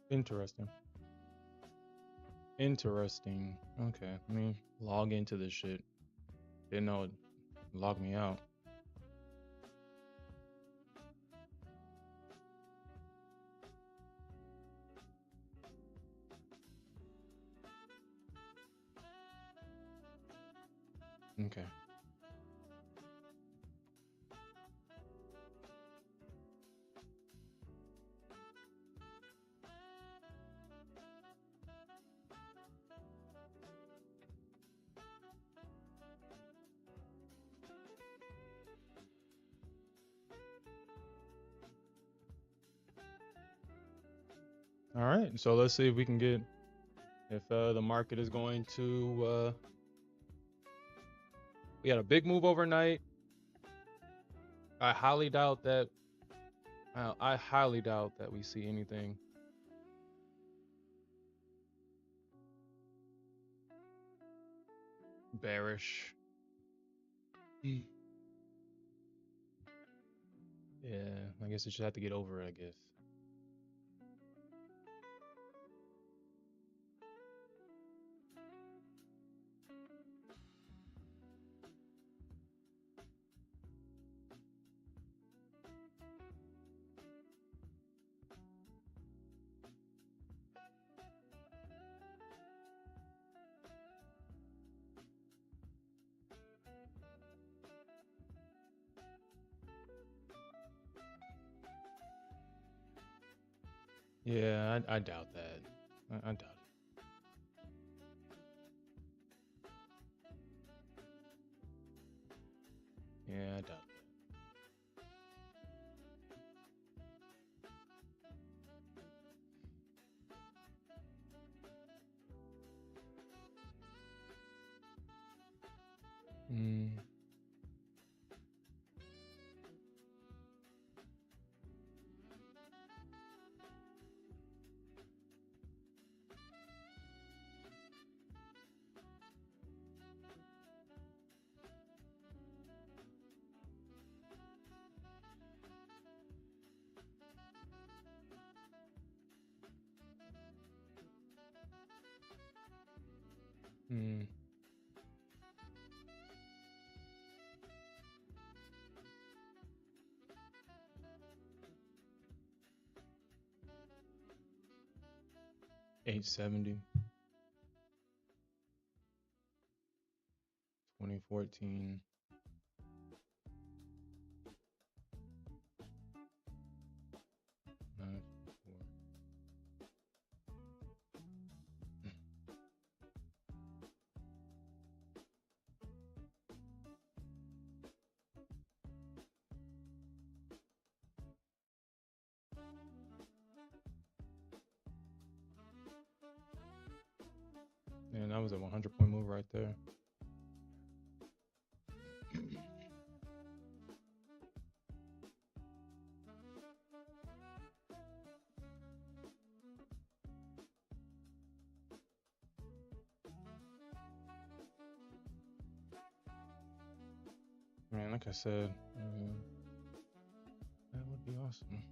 Interesting. Interesting. Okay, let me log into this shit. Didn't know it logged me out. Okay. All right. So let's see if we can get if the market is going to. We had a big move overnight. I highly doubt that. I highly doubt that we see anything. Bearish. Yeah, I guess it should have to get over it, I guess. Yeah, I doubt that. I doubt it. Yeah, I doubt that. Mm. 870, 2014. Nine, four. Man, that was a 100-point move right there. Man, like I said, that would be awesome.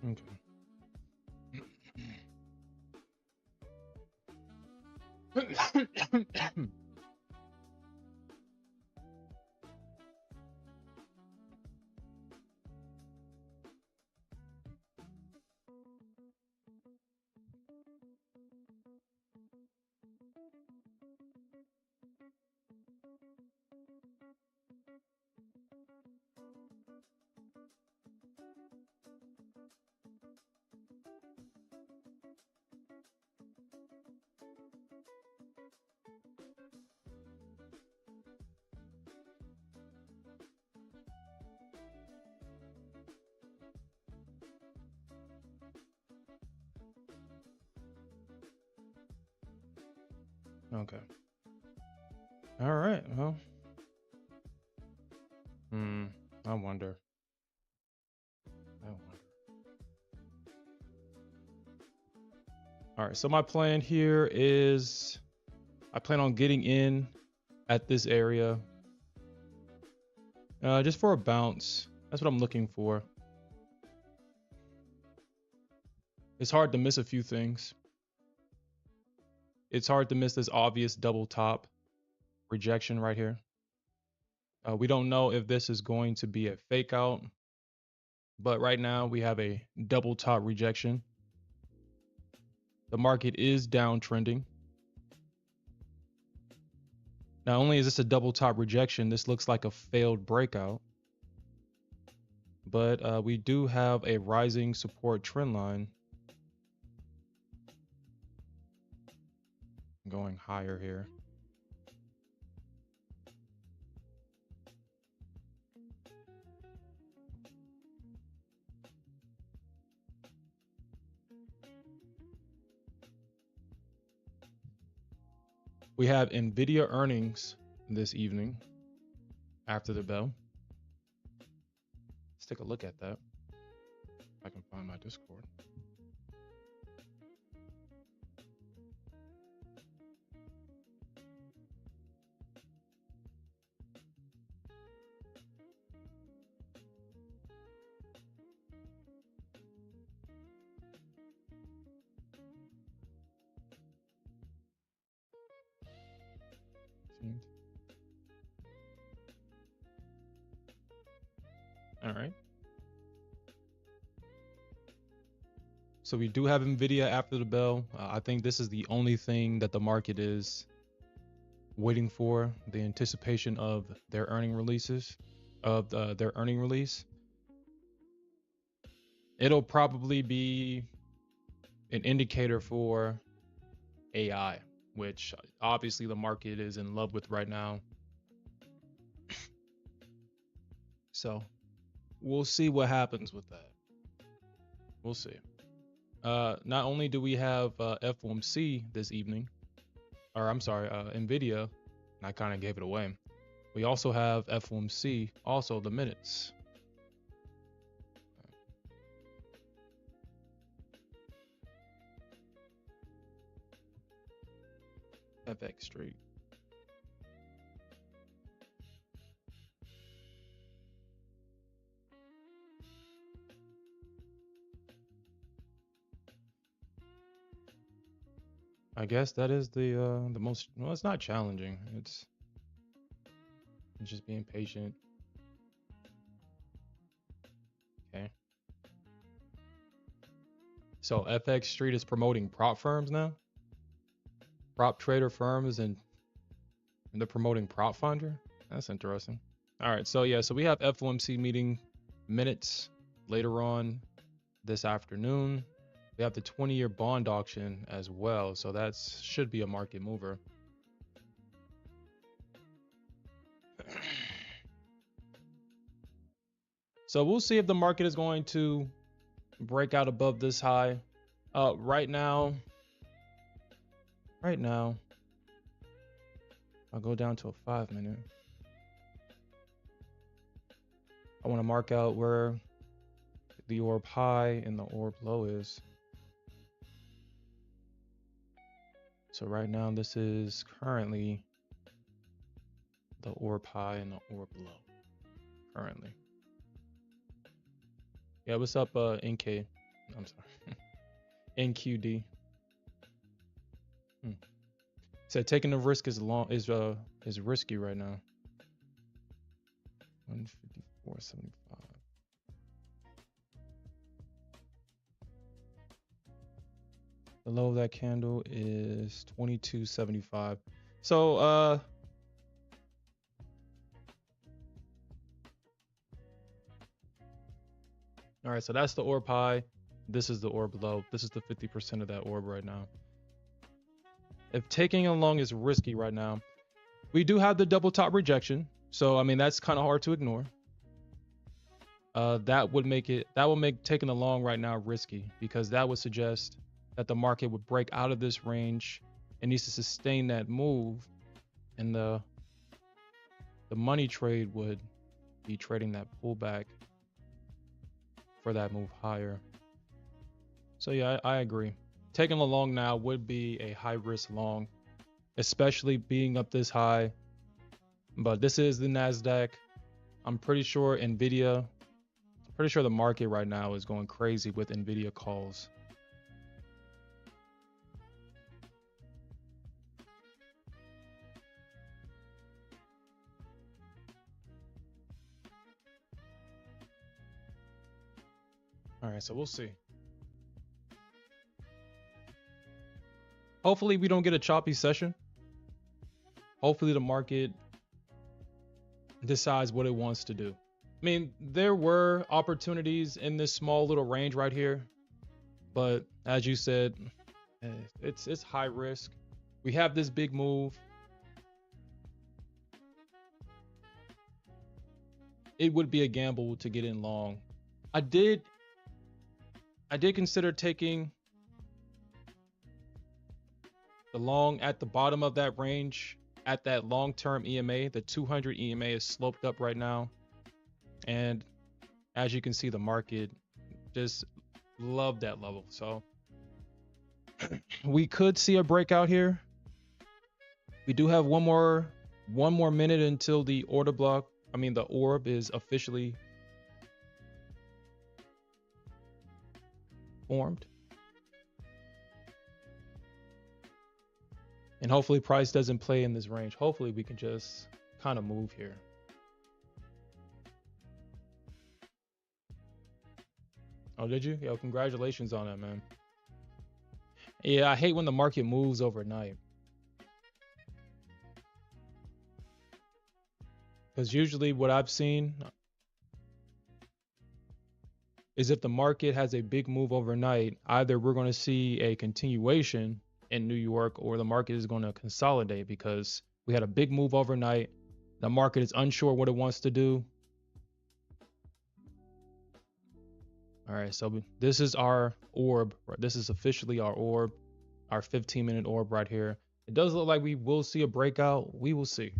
Okay. Okay. All right. Well, I wonder. All right. So my plan here is I plan on getting in at this area just for a bounce. That's what I'm looking for. It's hard to miss a few things. It's hard to miss this obvious double top rejection right here. We don't know if this is going to be a fake out, but right now we have a double top rejection. The market is downtrending. Not only is this a double top rejection, this looks like a failed breakout, but we do have a rising support trend line going higher here. We have Nvidia earnings this evening after the bell. Let's take a look at that. If I can find my Discord. All right. So we do have Nvidia after the bell. I think this is the only thing that the market is waiting for, the anticipation of their earning releases, of their earning release. It'll probably be an indicator for AI, which obviously the market is in love with right now. So we'll see what happens with that. We'll see. Not only do we have FOMC this evening, or I'm sorry, Nvidia, and I kind of gave it away. We also have FOMC, also the minutes. FX Street. I guess that is the most, well, it's not challenging. It's just being patient. Okay. So FX Street is promoting prop firms now. Prop trader firms, and they're promoting prop finder. That's interesting. All right. So yeah, so we have FOMC meeting minutes later on this afternoon. We have the 20-year bond auction as well, so that should be a market mover. So we'll see if the market is going to break out above this high. Right now, I'll go down to a 5-minute. I want to mark out where the orb high and the orb low is. So right now, this is currently the orb high and the orb low. Currently. Yeah, what's up, NK? I'm sorry. NQD. Said taking the risk is risky right now. 154.75. The low of that candle is 22.75. So all right, so that's the orb high. This is the orb low. This is the 50% of that orb right now. If taking along is risky right now, we do have the double top rejection. So I mean that's kind of hard to ignore. That will make taking along right now risky, because that would suggest that the market would break out of this range and needs to sustain that move, and the money trade would be trading that pullback for that move higher. So yeah, I agree. Taking a long now would be a high risk long, especially being up this high. But this is the Nasdaq. I'm pretty sure the market right now is going crazy with Nvidia calls. All right, so we'll see. Hopefully we don't get a choppy session. Hopefully the market decides what it wants to do. I mean, there were opportunities in this small little range right here, but as you said, it's high risk. We have this big move. It would be a gamble to get in long. I did consider taking the long at the bottom of that range at that long-term EMA. The 200 EMA is sloped up right now. And as you can see, the market just loved that level. So we could see a breakout here. We do have one more minute until the the orb is officially formed. And hopefully price doesn't play in this range. Hopefully we can just kind of move here. Oh, did you? Yo, congratulations on that, man. Yeah, I hate when the market moves overnight. Because usually what I've seen is if the market has a big move overnight, either we're going to see a continuation in New York or the market is going to consolidate, because we had a big move overnight. The market is unsure what it wants to do. All right, so this is our orb. This is officially our orb, our 15-minute orb right here. It does look like we will see a breakout. We will see.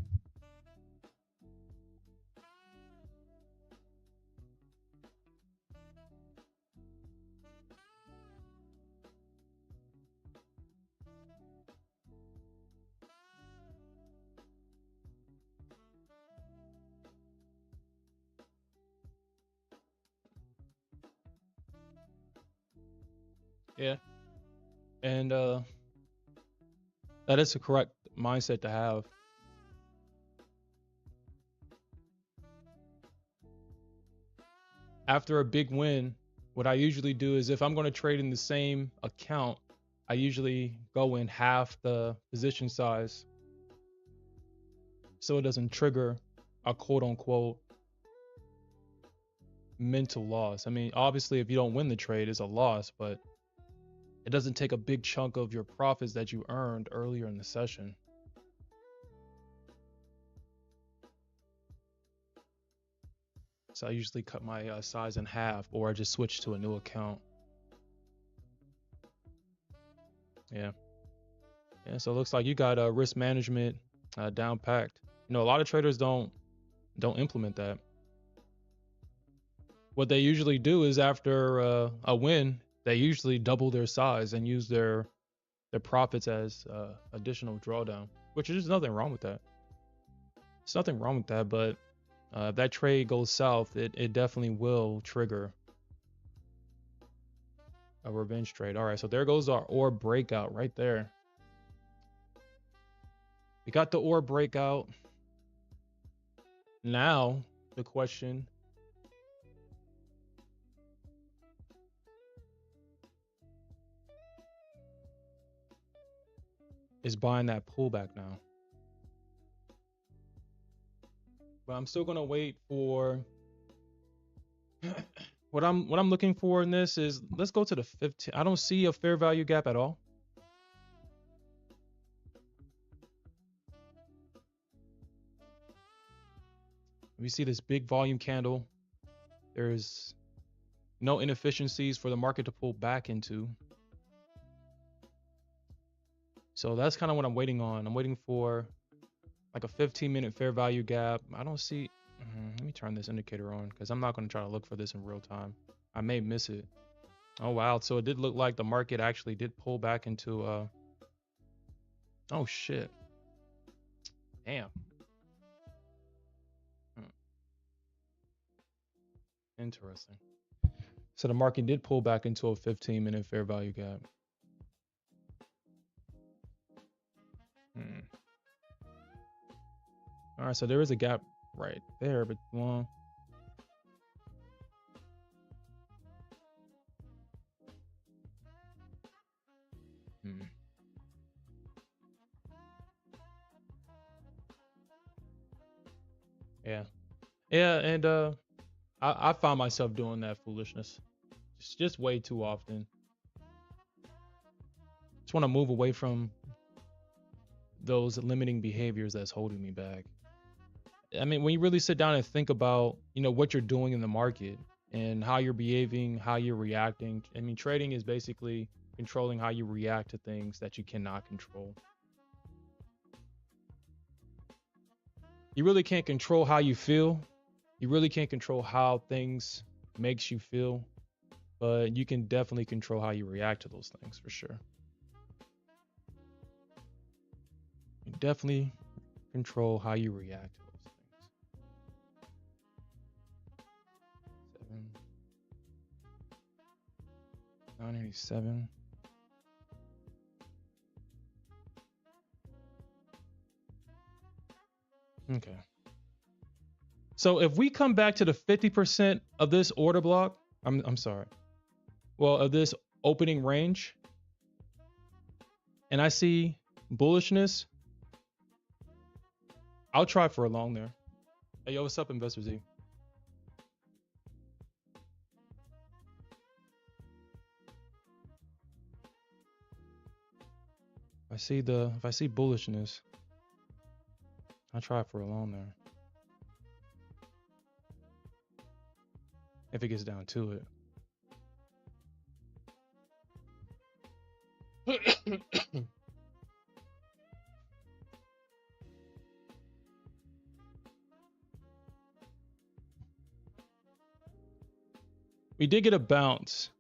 Yeah. And that is the correct mindset to have. After a big win, what I usually do is, if I'm going to trade in the same account, I usually go in half the position size so it doesn't trigger a quote unquote mental loss. I mean, obviously if you don't win the trade, it's a loss, but it doesn't take a big chunk of your profits that you earned earlier in the session. So I usually cut my size in half, or I just switch to a new account. Yeah. So it looks like you got risk management down packed. You know, a lot of traders don't implement that. What they usually do is, after a win, they usually double their size and use their profits as additional drawdown, which is nothing wrong with that. There's nothing wrong with that, but if that trade goes south, it definitely will trigger A revenge trade. All right, so there goes our orb breakout right there. We got the orb breakout. Now the question is buying that pullback now. But I'm still gonna wait for what I'm looking for in this is, let's go to the 15. I don't see a fair value gap at all. We see this big volume candle. There's no inefficiencies for the market to pull back into. So that's kind of what I'm waiting on. I'm waiting for like a 15-minute fair value gap. I don't see. Let me turn this indicator on because I'm not going to try to look for this in real time. I may miss it. Oh, wow. So it did look like the market actually did pull back into oh, shit. Damn. Interesting. So the market did pull back into a 15-minute fair value gap. All right, so there is a gap right there, but well, yeah, and I found myself doing that foolishness just way too often. Just want to move away from those limiting behaviors that's holding me back. I mean, when you really sit down and think about, what you're doing in the market and how you're behaving, how you're reacting. I mean, trading is basically controlling how you react to things that you cannot control. You really can't control how you feel. You really can't control how things makes you feel, but you can definitely control how you react to those things for sure. You definitely control how you react to those things. 987. Okay. So if we come back to the 50% of this order block, I'm sorry. Well, of this opening range, and I see bullishness, I'll try for a long there. Hey, yo, what's up, Investor Z? If I see bullishness, I'll try for a long there. If it gets down to it. We did get a bounce.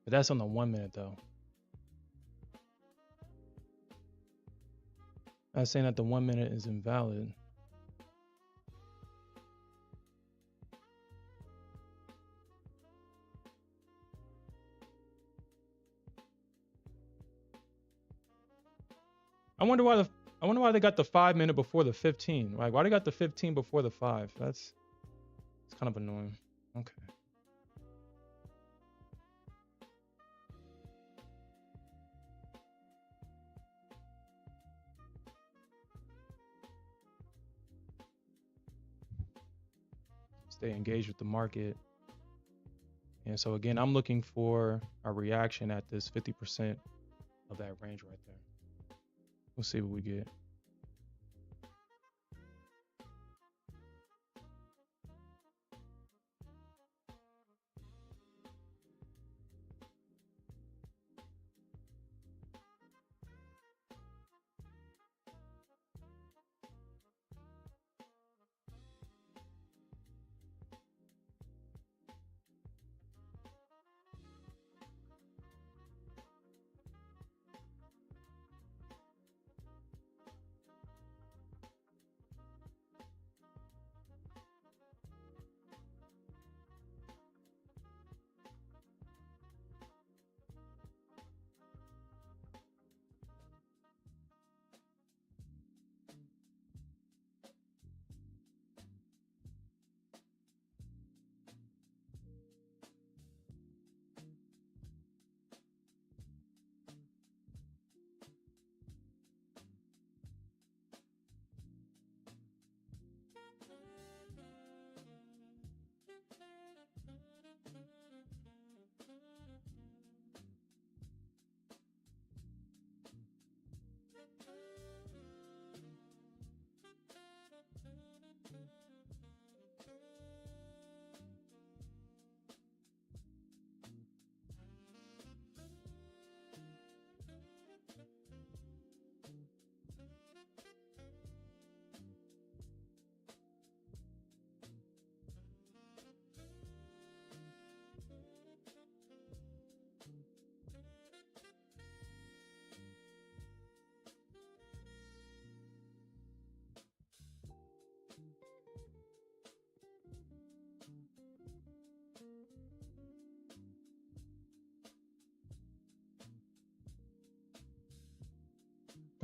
But that's on the 1 minute though. I was saying that the 1 minute is invalid. I wonder why they got the 5 minute before the 15. Like, why they got the 15 before the 5? It's kind of annoying. Okay. Stay engaged with the market. And so again, I'm looking for a reaction at this 50% of that range right there. We'll see what we get.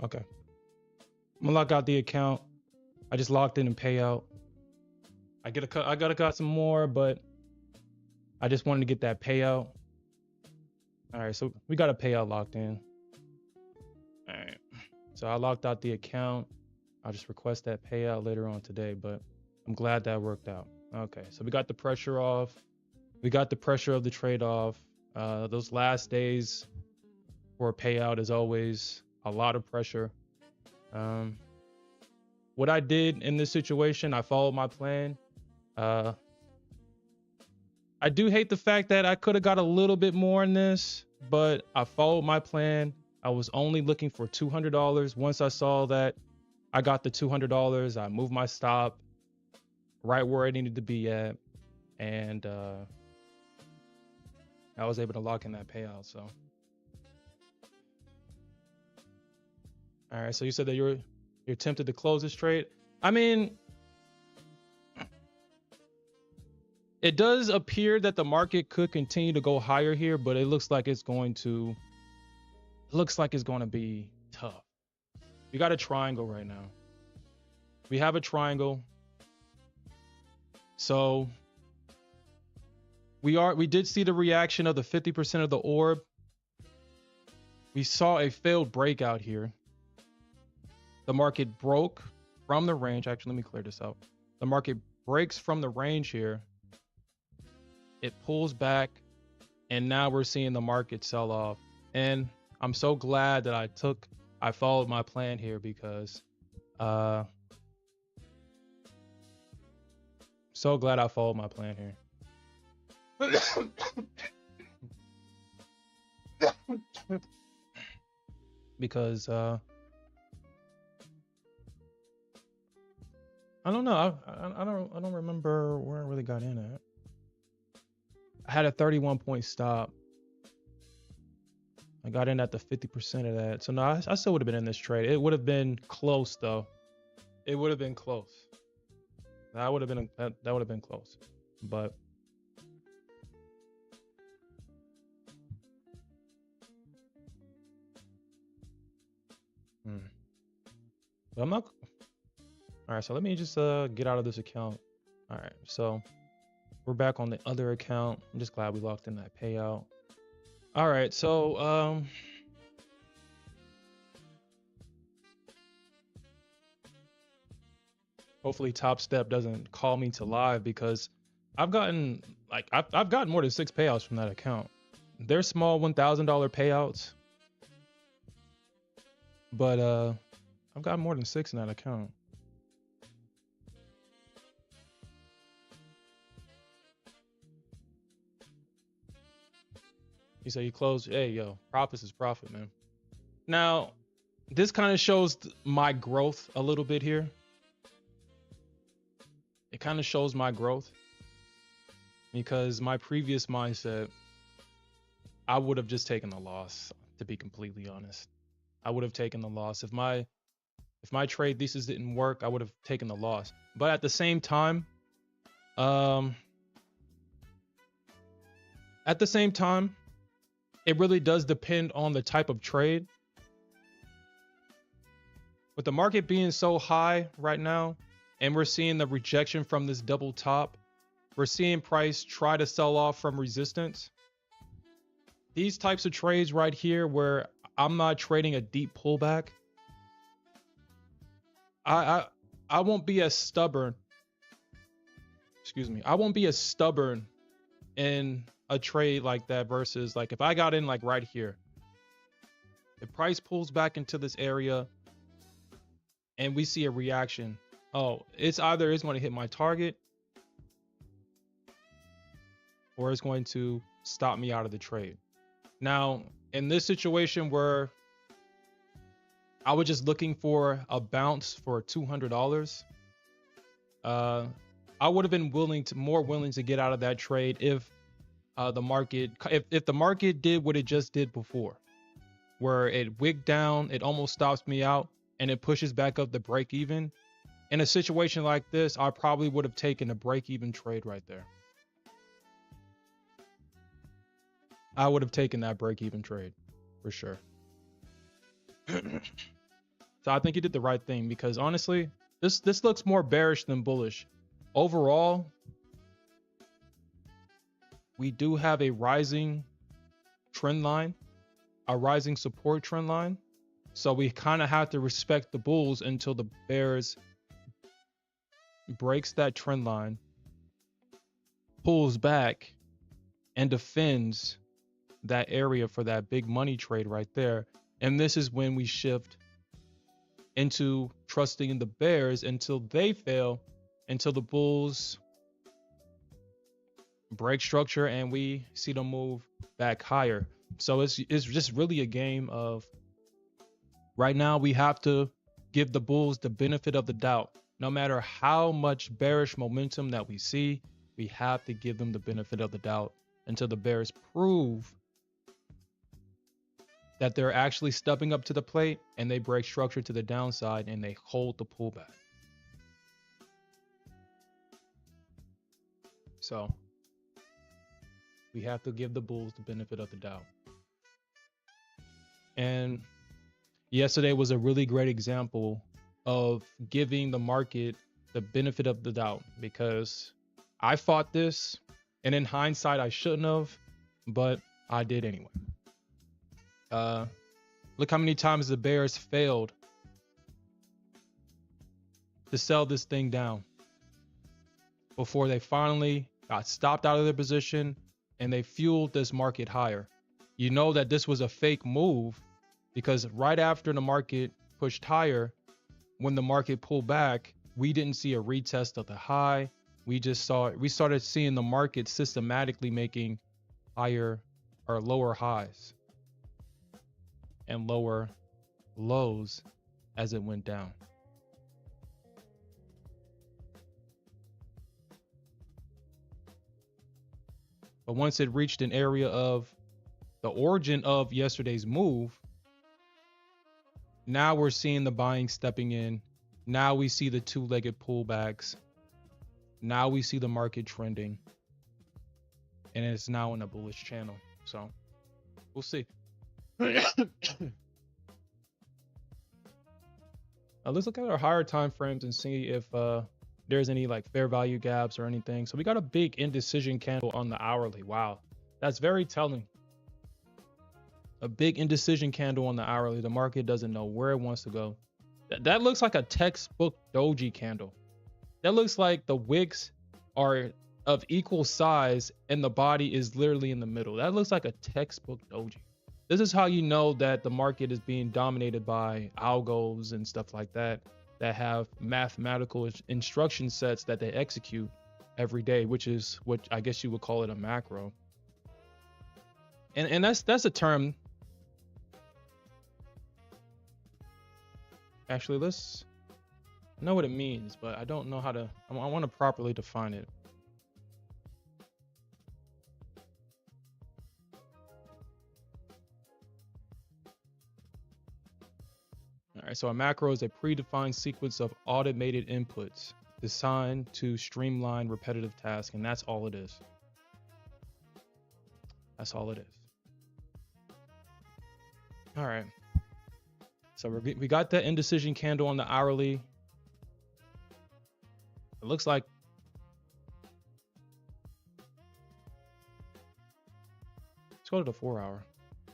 Okay. I'm gonna lock out the account. I just locked in and payout. I gotta cut some more, but I just wanted to get that payout. All right, so we got a payout locked in. All right. So I locked out the account. I'll just request that payout later on today, but I'm glad that worked out. Okay, so we got the pressure off. We got the pressure of the trade off. Those last days for a payout is always a lot of pressure. What I did in this situation, I followed my plan. I do hate the fact that I could have got a little bit more in this, but I followed my plan. I was only looking for $200. Once I saw that I got the $200, I moved my stop right where I needed to be at, and I was able to lock in that payout. So, all right. So you said that you're tempted to close this trade. I mean, it does appear that the market could continue to go higher here, but it looks like it's going to be tough. We got a triangle right now. We have a triangle. So we did see the reaction of the 50% of the orb. We saw a failed breakout here. The market broke from the range. Actually, let me clear this out. The market breaks from the range here. It pulls back, and now we're seeing the market sell off. And I'm so glad that I followed my plan here, because so glad I followed my plan here. Because I don't know. I don't remember where I really got in at. I had a 31-point stop. I got in at the 50% of that. So no, I still would have been in this trade. It would have been close though. It would have been close. That would have been close. But but I'm not. All right, so let me just get out of this account. All right, so we're back on the other account. I'm just glad we locked in that payout. All right, so hopefully Top Step doesn't call me to live, because I've gotten more than 6 payouts from that account. They're small $1,000 payouts, but I've got more than 6 in that account. You say you close. Hey, yo, profits is profit, man. Now, this kind of shows my growth a little bit here. It kind of shows my growth, because my previous mindset, I would have just taken the loss, to be completely honest. I would have taken the loss. If my trade thesis didn't work, I would have taken the loss. But at the same time, it really does depend on the type of trade. With the market being so high right now, and we're seeing the rejection from this double top, we're seeing price try to sell off from resistance. These types of trades right here, where I'm not trading a deep pullback, I won't be as stubborn. Excuse me. I won't be as stubborn in a trade like that, versus like if I got in like right here, the price pulls back into this area and we see a reaction. Oh, it's going to hit my target, or it's going to stop me out of the trade. Now, in this situation where I was just looking for a bounce for $200, I would have been more willing to get out of that trade if the market did what it just did before, where it wigged down, it almost stops me out, and it pushes back up the break even. In a situation like this, I probably would have taken a break even trade right there. I would have taken that break even trade for sure. So I think he did the right thing, because honestly, this looks more bearish than bullish. Overall, we do have a rising trend line, a rising support trend line. So we kind of have to respect the bulls until the bears breaks that trend line, pulls back, and defends that area for that big money trade right there. And this is when we shift into trusting in the bears until they fail, until the bulls break structure and we see them move back higher. So it's just really a game of, right now we have to give the bulls the benefit of the doubt. No matter how much bearish momentum that we see, we have to give them the benefit of the doubt until the bears prove that they're actually stepping up to the plate and they break structure to the downside and they hold the pullback. So we have to give the bulls the benefit of the doubt. And yesterday was a really great example of giving the market the benefit of the doubt, because I fought this, and in hindsight I shouldn't have, but I did anyway. Look how many times the bears failed to sell this thing down before they finally got stopped out of their position and they fueled this market higher. You know that this was a fake move, because right after the market pushed higher, when the market pulled back, we didn't see a retest of the high. We started seeing the market systematically making higher or lower highs and lower lows as it went down. But once it reached an area of the origin of yesterday's move, now we're seeing the buying stepping in. Now we see the two-legged pullbacks. Now we see the market trending. And it's now in a bullish channel. So we'll see. Let's look at our higher time frames and see if there's any like fair value gaps or anything. So we got a big indecision candle on the hourly. Wow, that's very telling. A big indecision candle on the hourly. The market doesn't know where it wants to go. That looks like a textbook doji candle. That looks like the wicks are of equal size and the body is literally in the middle. That looks like a textbook doji. This is how you know that the market is being dominated by algos and stuff like that, that have mathematical instruction sets that they execute every day, which is what I guess you would call it, a macro. And that's a term. Actually, I know what it means, but I don't know how to, I want to properly define it. All right, so a macro is a predefined sequence of automated inputs designed to streamline repetitive tasks, and that's all it is. That's all it is. All right. So we got that indecision candle on the hourly. It looks like let's go to the 4-hour,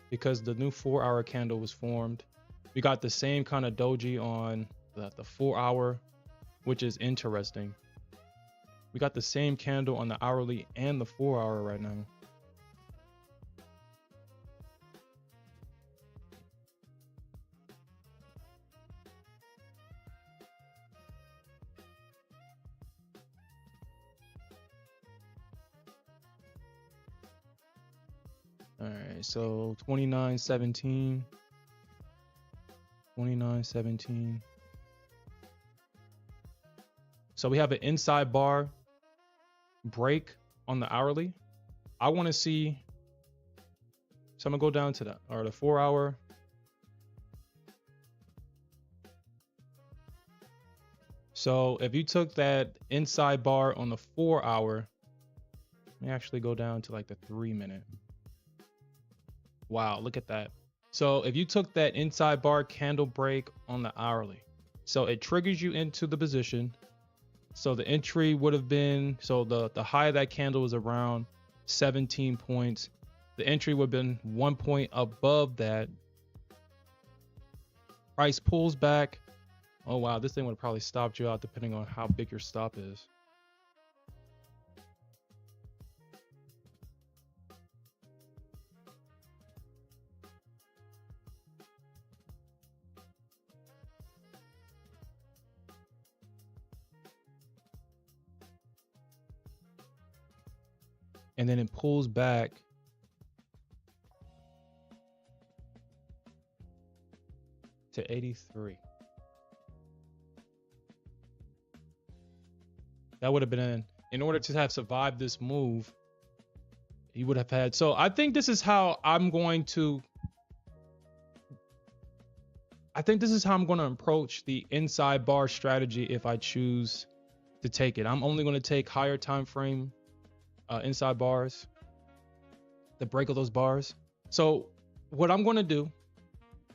because the new 4-hour candle was formed. We got the same kind of doji on the 4-hour, which is interesting. We got the same candle on the hourly and the 4-hour right now. All right, so 29.17. 29.17. So we have an inside bar break on the hourly. I want to see, so I'm gonna go down to the 4-hour. So if you took that inside bar on the 4-hour, let me actually go down to like the 3-minute. Wow, look at that. So if you took that inside bar candle break on the hourly, so it triggers you into the position. So the entry would have been, so the high of that candle was around 17 points. The entry would have been 1 point above that. Price pulls back. Oh wow, this thing would have probably stopped you out depending on how big your stop is. And then it pulls back to 83. That would have been in order to have survived this move, you would have had. So I think this is how I'm going to approach the inside bar strategy if I choose to take it. I'm only going to take higher time frame inside bars, the break of those bars. So what I'm going to do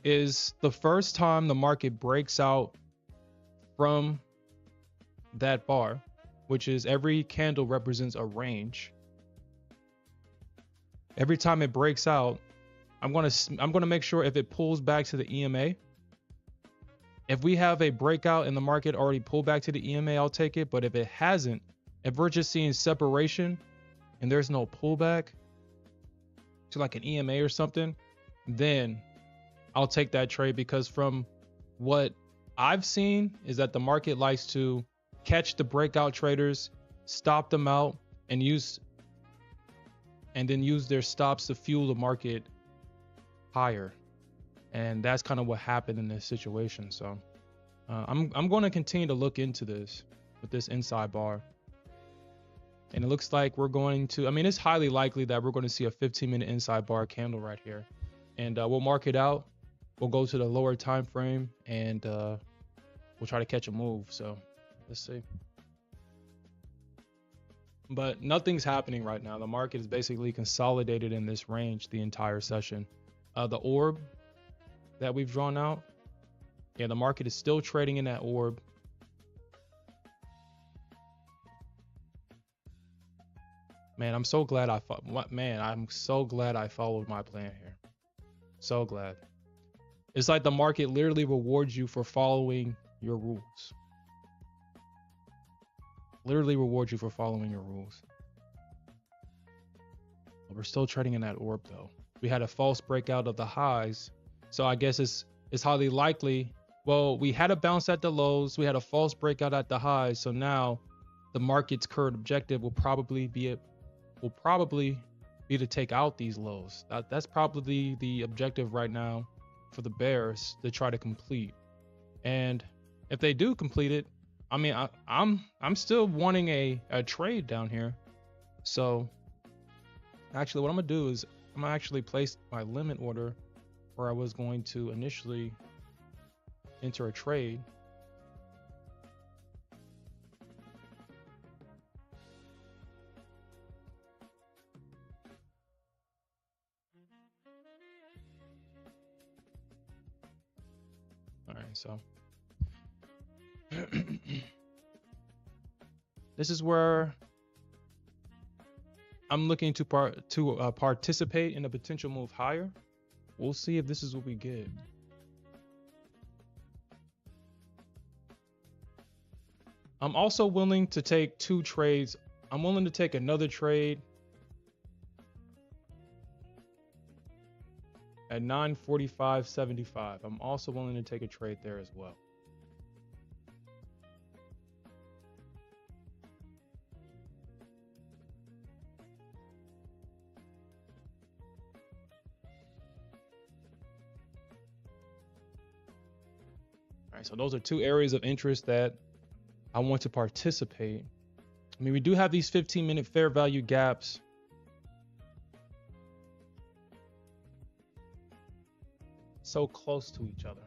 is the first time the market breaks out from that bar, which is every candle represents a range. Every time it breaks out, I'm going to make sure if it pulls back to the EMA. If we have a breakout in the market already pull back to the EMA, I'll take it. But if it hasn't, if we're just seeing separation and there's no pullback to like an EMA or something, then I'll take that trade, because from what I've seen is that the market likes to catch the breakout traders, stop them out, and then use their stops to fuel the market higher. And that's kind of what happened in this situation. So I'm going to continue to look into this with this inside bar. And it looks like we're going to, I mean, it's highly likely that we're going to see a 15-minute inside bar candle right here. And we'll mark it out. We'll go to the lower time frame and we'll try to catch a move. So let's see. But nothing's happening right now. The market is basically consolidated in this range the entire session. The orb that we've drawn out, yeah, the market is still trading in that orb. Man, I'm so glad I followed my plan here. So glad. It's like the market literally rewards you for following your rules. Literally rewards you for following your rules. But we're still trading in that orb though. We had a false breakout of the highs. So I guess it's highly likely. Well, we had a bounce at the lows. We had a false breakout at the highs. So now the market's current objective will probably be to take out these lows. That's probably the objective right now for the bears to try to complete. And if they do complete it, I mean, I'm still wanting a trade down here. So actually what I'm gonna do is I'm gonna actually place my limit order where I was going to initially enter a trade. All right, so this is where I'm looking to participate in a potential move higher. We'll see if this is what we get. I'm also willing to take two trades. I'm willing to take another trade at 945.75. I'm also willing to take a trade there as well. All right, so those are two areas of interest that I want to participate. I mean, we do have these 15-minute fair value gaps. So close to each other.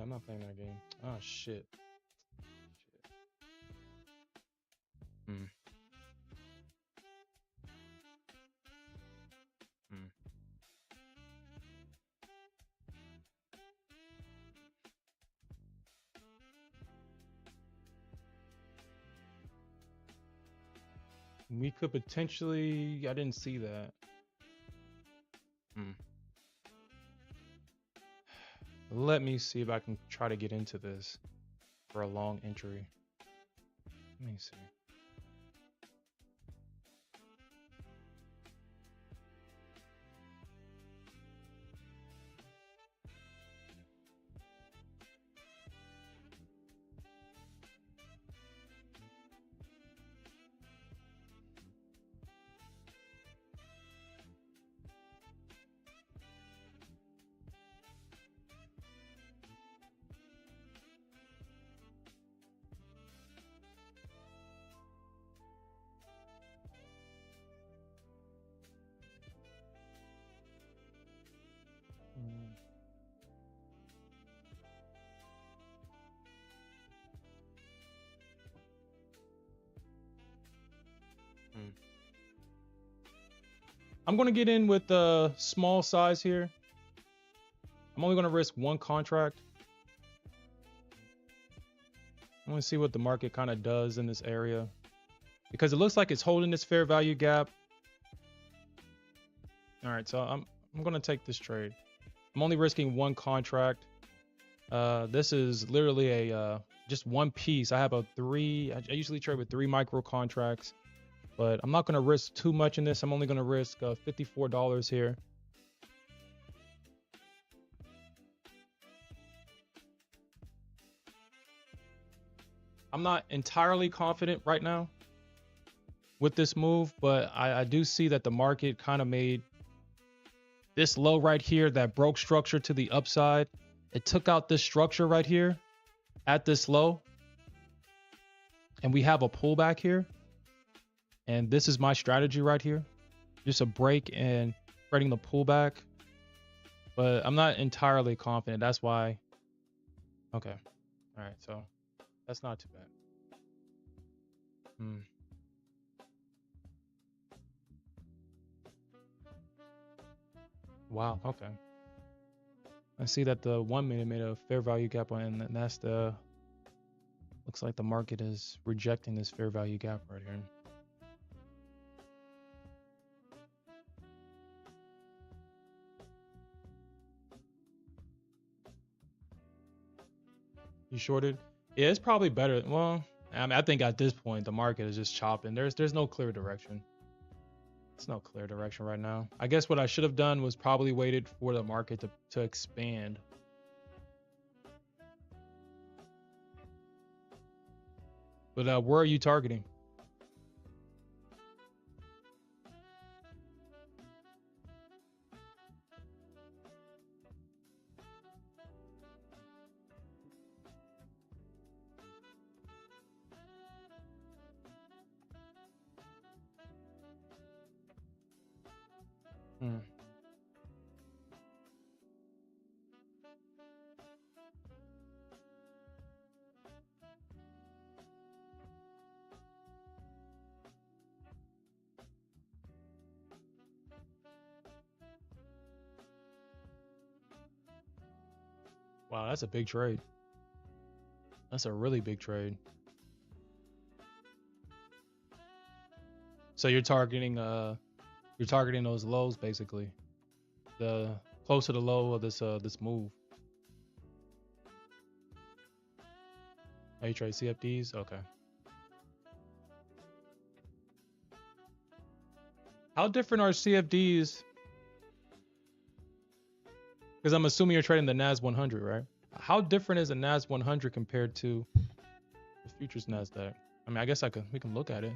I'm not playing that game. Oh shit. Hmm. Hmm. We could potentially. I didn't see that. Hmm. Let me see if I can try to get into this for a long entry. Let me see. Hmm. Hmm. I'm gonna get in with a small size here. I'm only gonna risk one contract. I want to see what the market kind of does in this area because it looks like it's holding this fair value gap. All right, so I'm gonna take this trade. I'm only risking one contract. This is literally a just one piece. I have a three. I usually trade with 3 micro contracts, but I'm not gonna risk too much in this. I'm only gonna risk $54 here. I'm not entirely confident right now with this move, but I do see that the market kind of made this low right here that broke structure to the upside. It took out this structure right here at this low, and we have a pullback here. And this is my strategy right here. Just a break and spreading the pullback. But I'm not entirely confident. That's why. Okay. All right. So that's not too bad. Hmm. Wow. Okay. I see that the 1 minute made a fair value gap on, and that's the. Looks like the market is rejecting this fair value gap right here. You shorted? Yeah, it's probably better. Well, I mean, I think at this point the market is just chopping. There's no clear direction. It's no clear direction right now. I guess what I should have done was probably waited for the market to expand. But where are you targeting? Hmm. Wow, that's a big trade. That's a really big trade. So you're targeting those lows basically. The close to the low of this move. Oh, you trade CFDs? Okay. How different are CFDs? Because I'm assuming you're trading the NAS 100, right? How different is a NAS 100 compared to the futures Nasdaq? I mean, I guess we can look at it.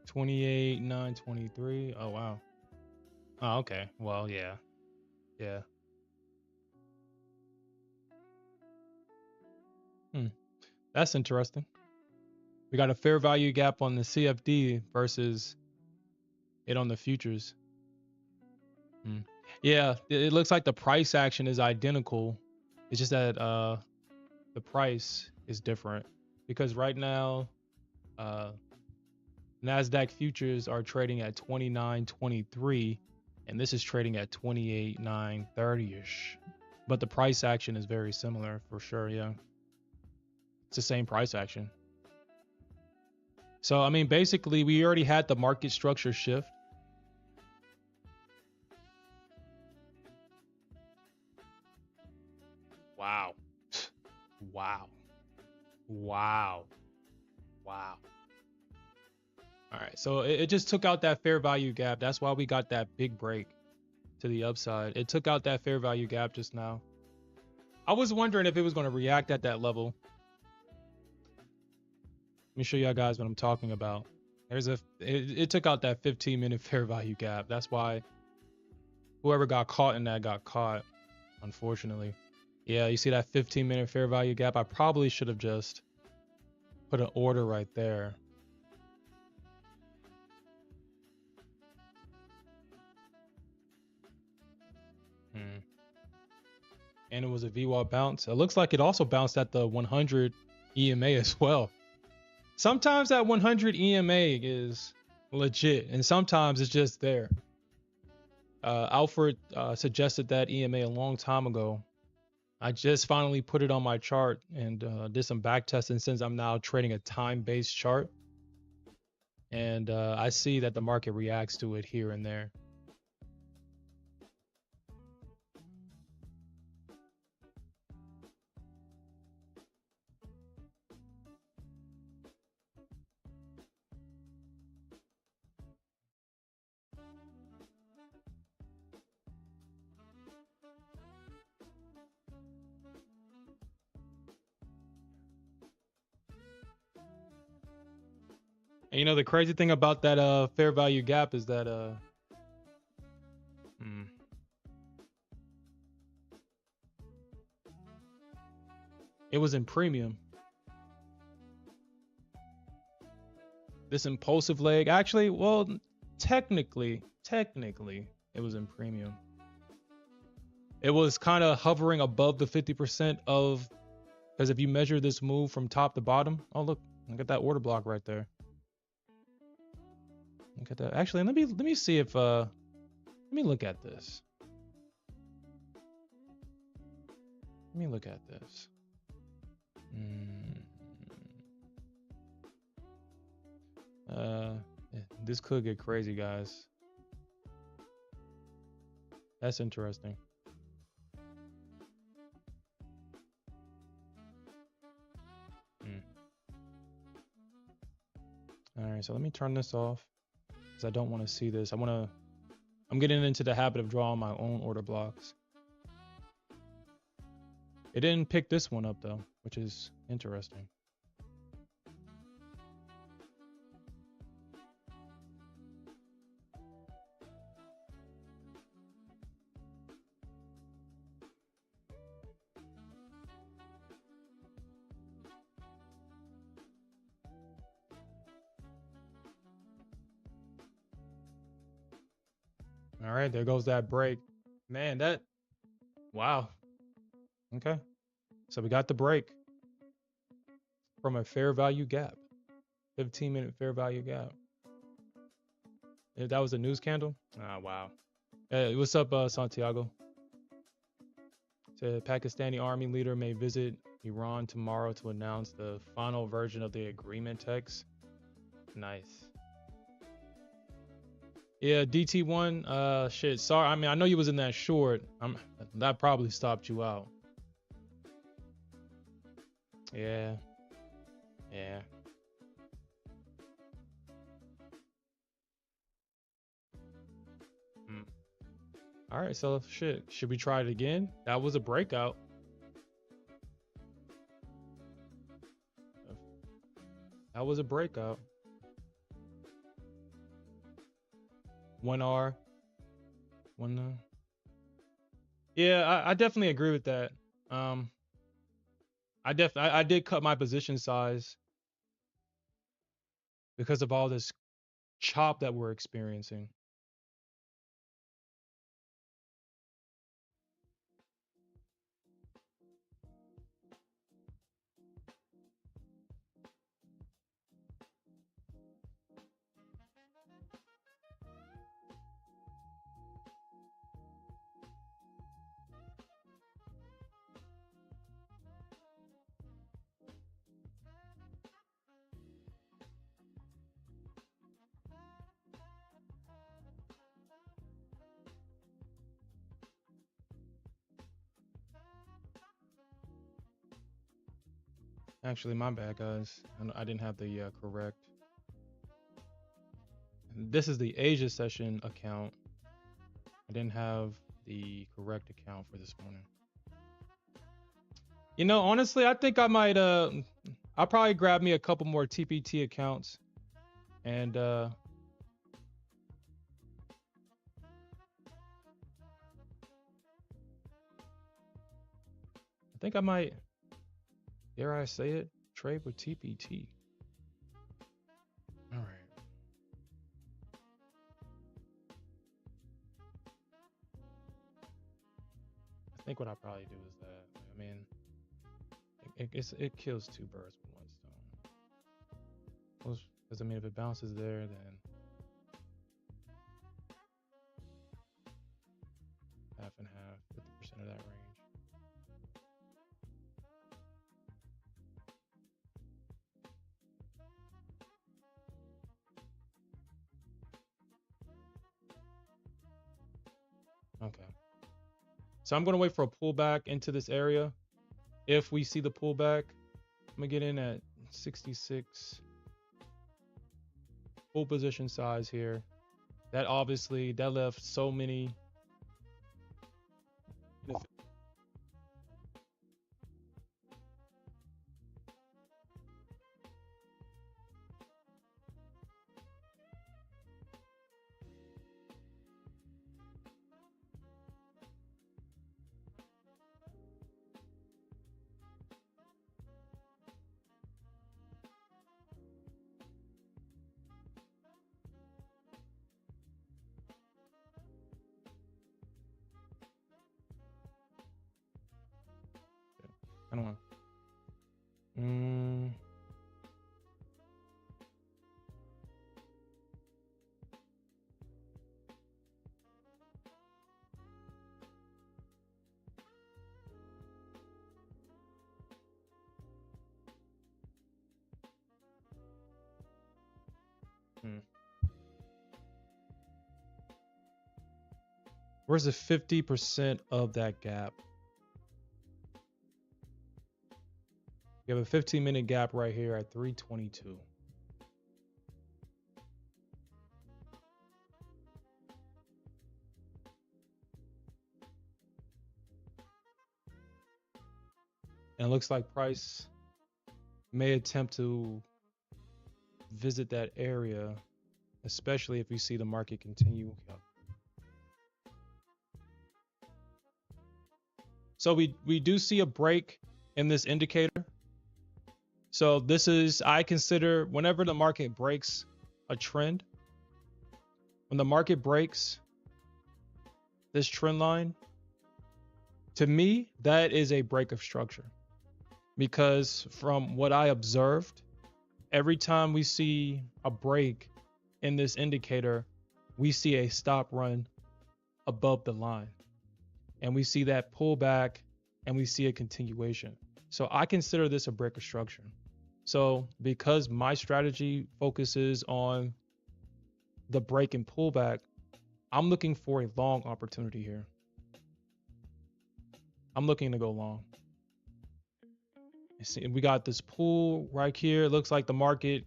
28,923. Oh wow. Oh, okay. Well, yeah. Yeah. Hmm. That's interesting. We got a fair value gap on the CFD versus it on the futures. Mm. Yeah, it looks like the price action is identical. It's just that the price is different because right now uh Nasdaq futures are trading at 29.23 and this is trading at 28.930ish. But the price action is very similar for sure, yeah. It's the same price action. So I mean basically we already had the market structure shift. Wow. Wow. Wow. Wow. All right. So it just took out that fair value gap. That's why we got that big break to the upside. It took out that fair value gap just now. I was wondering if it was going to react at that level. Let me show y'all guys what I'm talking about. It took out that 15-minute fair value gap. That's why whoever got caught in that got caught, unfortunately. Yeah, you see that 15-minute fair value gap? I probably should have just put an order right there. And it was a VWAP bounce. It looks like it also bounced at the 100 EMA as well. Sometimes that 100 EMA is legit, and sometimes it's just there. Alfred suggested that EMA a long time ago. I just finally put it on my chart and did some back testing since I'm now trading a time-based chart. And I see that the market reacts to it here and there. And you know the crazy thing about that fair value gap is that it was in premium. This impulsive leg, actually, well, technically, it was in premium. It was kind of hovering above the 50% of, because if you measure this move from top to bottom, oh look at that order block right there. Look at that. Actually, let me see if let me look at this. Let me look at this. This could get crazy, guys. That's interesting. All right, so let me turn this off because I don't want to see this. I'm getting into the habit of drawing my own order blocks. It didn't pick this one up though, which is interesting. All right, there goes that break. Man, wow. Okay. So we got the break from a fair value gap. 15-minute fair value gap. If that was a news candle? Ah, wow. Hey, what's up, Santiago? The Pakistani army leader may visit Iran tomorrow to announce the final version of the agreement text. Nice. Yeah, DT1, shit, sorry. I mean, I know you was in that short. That probably stopped you out. Yeah. Yeah. All right, so shit, should we try it again? That was a breakout. That was a breakout. 1R. One. Yeah, I definitely agree with that. I did cut my position size because of all this chop that we're experiencing. Actually, my bad, guys. I didn't have the correct. This is the Asia session account. I didn't have the correct account for this morning. You know, honestly, I think I might I'll probably grab me a couple more TPT accounts and I think I might, dare I say it, trade with TPT. All right. I think what I probably do is that, I mean, it kills two birds with one stone. Because I mean, if it bounces there, then half and half, 50% of that range. Okay. So I'm going to wait for a pullback into this area. If we see the pullback, I'm going to get in at 66. Full position size here. That obviously, that left so many. I don't know. Where's the 50% of that gap? You have a 15-minute gap right here at 322. And it looks like price may attempt to visit that area, especially if we see the market continue up. So we do see a break in this indicator. So this is, I consider, whenever the market breaks a trend, when the market breaks this trend line, to me, that is a break of structure. Because from what I observed, every time we see a break in this indicator, we see a stop run above the line. And we see that pullback and we see a continuation. So I consider this a break of structure. So because my strategy focuses on the break and pullback, I'm looking for a long opportunity here. I'm looking to go long. See, we got this pull right here. It looks like the market,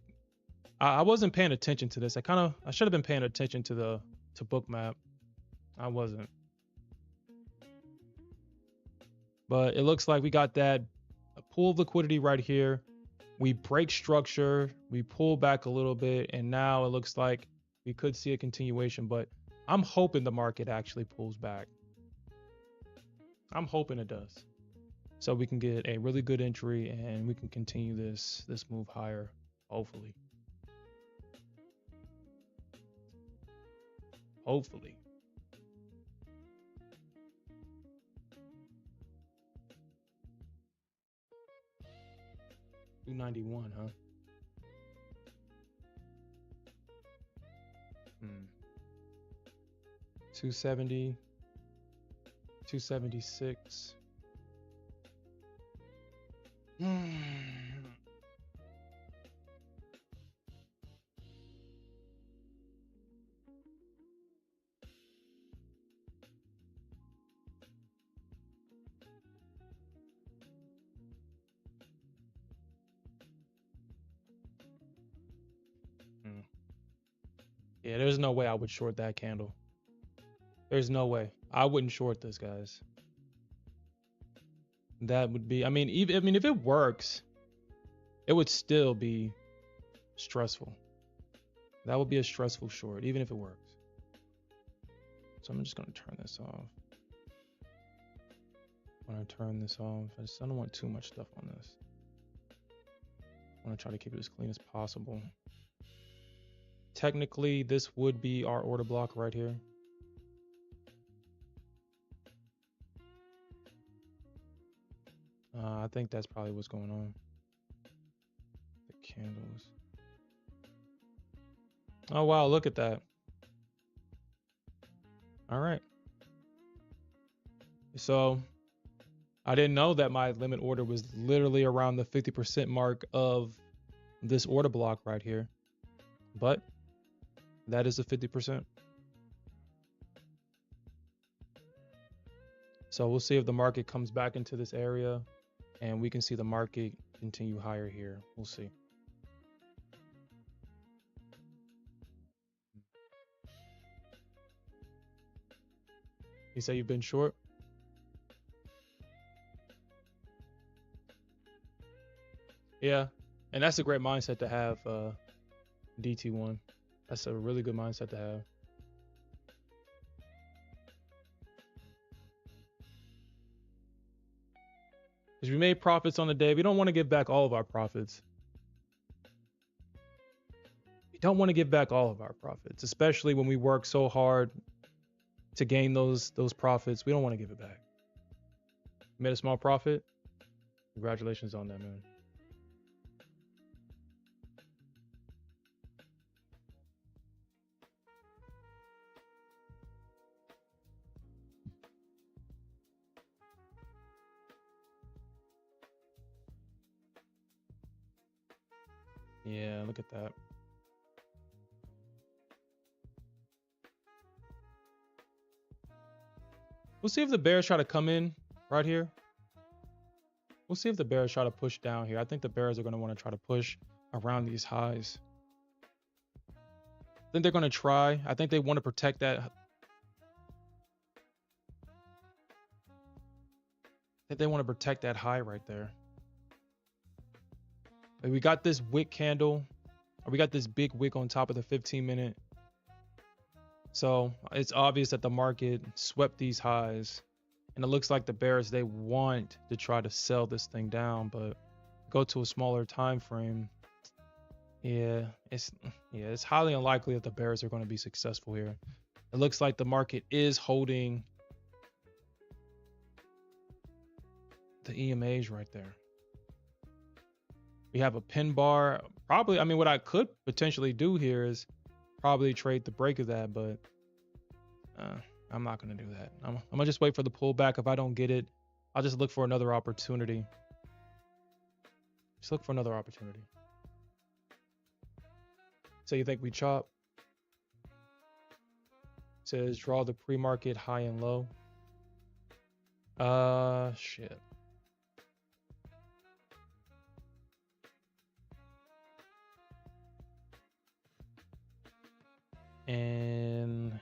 I wasn't paying attention to this. I should have been paying attention to Bookmap. I wasn't. But it looks like we got that pool of liquidity right here. We break structure, we pull back a little bit, and now it looks like we could see a continuation, but I'm hoping the market actually pulls back. I'm hoping it does. So we can get a really good entry and we can continue this move higher, hopefully. Hopefully. $291, huh? 270, 276. Yeah, there's no way I would short that candle. There's no way. I wouldn't short this, guys. That would be, I mean, if it works, it would still be stressful. That would be a stressful short, even if it works. So I'm just gonna turn this off. When I turn this off, I don't want too much stuff on this. I want to try to keep it as clean as possible. Technically, this would be our order block right here. I think that's probably what's going on. The candles. Oh, wow, look at that. All right. So I didn't know that my limit order was literally around the 50% mark of this order block right here. But that is a 50%. So we'll see if the market comes back into this area and we can see the market continue higher here. We'll see. You say you've been short? Yeah, and that's a great mindset to have, DT1. That's a really good mindset to have. Because we made profits on the day. We don't want to give back all of our profits. We don't want to give back all of our profits, especially when we work so hard to gain those profits. We don't want to give it back. You made a small profit? Congratulations on that, man. Yeah, look at that. We'll see if the bears try to come in right here. We'll see if the bears try to push down here. I think the bears are going to want to try to push around these highs. I think they're going to try. I think they want to protect that. I think they want to protect that high right there. We got this wick candle, or we got this big wick on top of the 15-minute. So it's obvious that the market swept these highs, and it looks like the bears, they want to try to sell this thing down, but go to a smaller time frame. Yeah, it's highly unlikely that the bears are going to be successful here. It looks like the market is holding the EMAs right there. We have a pin bar. Probably, I mean, what I could potentially do here is probably trade the break of that, but I'm not going to do that. I'm going to just wait for the pullback. If I don't get it, I'll just look for another opportunity. Just look for another opportunity. So you think we chop? It says draw the pre-market high and low. Shit. And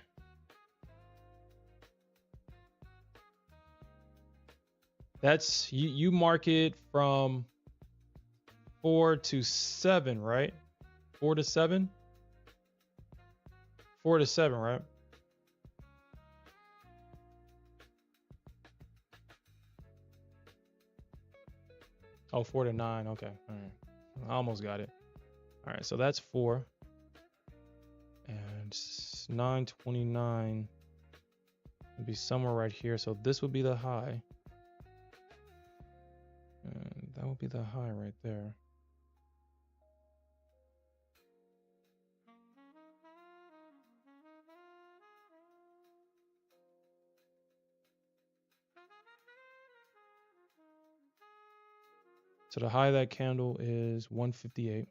that's you mark it from 4 to 7, right? 4 to 7? 4 to 7, right? Oh, 4 to 9. Okay. All right. I almost got it. All right. So that's 4. And 929 would be somewhere right here. So this would be the high. And that would be the high right there. So the high of that candle is 158.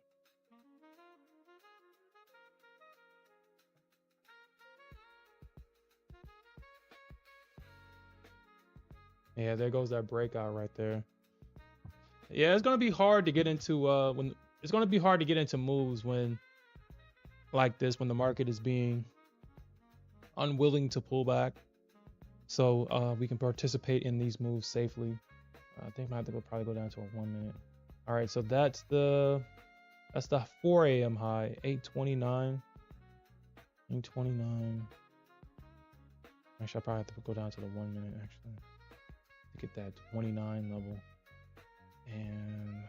Yeah, there goes that breakout right there. Yeah, it's gonna be hard to get into moves when like this when the market is being unwilling to pull back. So we can participate in these moves safely. I think I have to probably go down to a 1 minute. All right, so that's the 4 a.m. high, 829. 829. Actually, I probably have to go down to the 1 minute actually to get that 29 level. And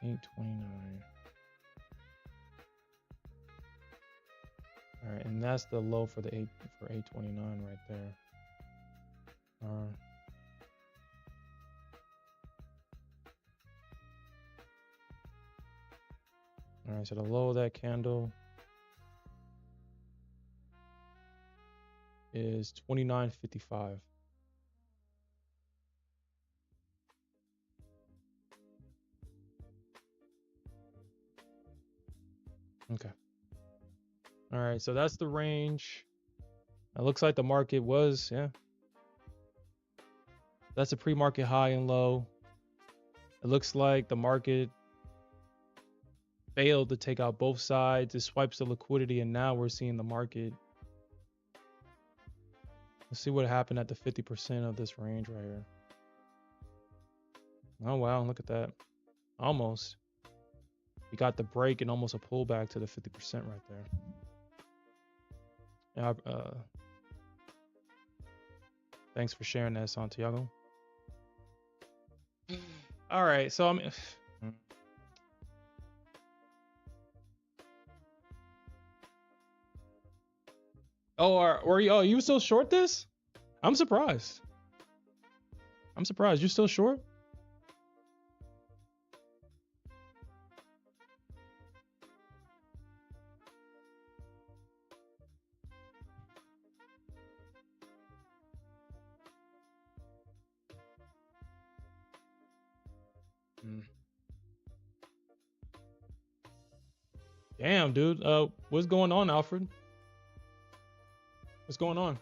829. All right, and that's the low for 829 right there. All right, so the low of that candle is 29.55. Okay. All right, so that's the range. It looks like the market was, yeah. That's a pre-market high and low. It looks like the market failed to take out both sides. It swipes the liquidity, and now we're seeing the market. Let's see what happened at the 50% of this range right here. Oh, wow, look at that. Almost. We got the break and almost a pullback to the 50% right there. Yeah, thanks for sharing that, Santiago. All right, so I'm... are you still short this? I'm surprised. You're still short? Damn, dude. What's going on, Alfred? What's going on?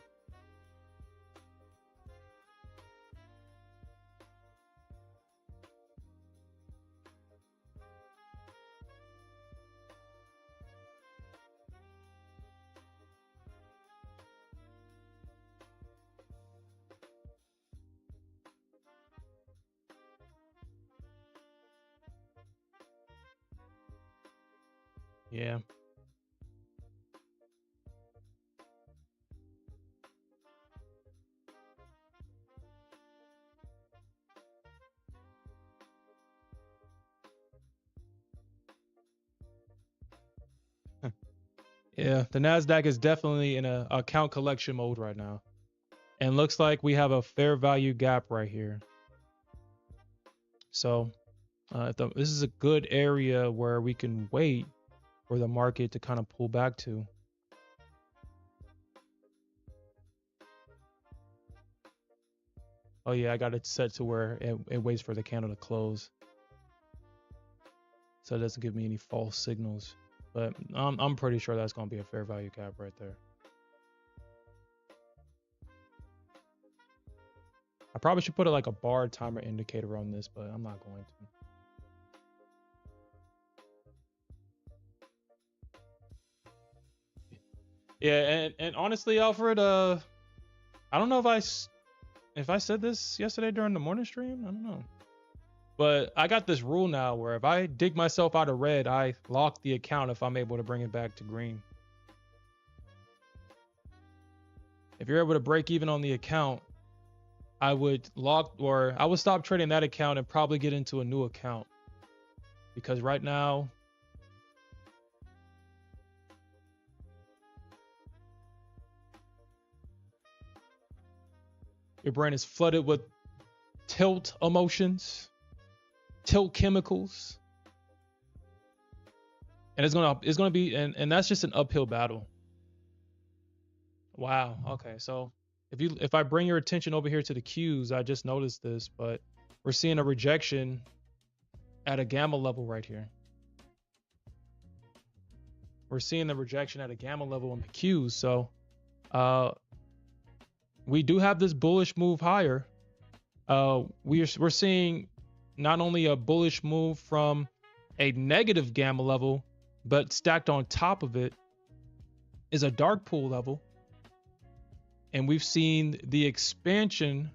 Yeah. Yeah, the Nasdaq is definitely in a account collection mode right now. And looks like we have a fair value gap right here. So this is a good area where we can wait for the market to kind of pull back to. Oh yeah, I got it set to where it waits for the candle to close, so it doesn't give me any false signals. But I'm pretty sure that's gonna be a fair value gap right there. I probably should put like a bar timer indicator on this, but I'm not going to. Yeah, and honestly, Alfred, I don't know if I said this yesterday during the morning stream. I don't know. But I got this rule now where if I dig myself out of red, I lock the account if I'm able to bring it back to green. If you're able to break even on the account, I would stop trading that account and probably get into a new account. Because right now, your brain is flooded with tilt emotions, tilt chemicals, and it's gonna be, and that's just an uphill battle. Wow. Okay. So if I bring your attention over here to the Qs, I just noticed this, but we're seeing a rejection at a gamma level right here. We're seeing the rejection at a gamma level in the Qs. So we do have this bullish move higher. We're seeing not only a bullish move from a negative gamma level, but stacked on top of it is a dark pool level. And we've seen the expansion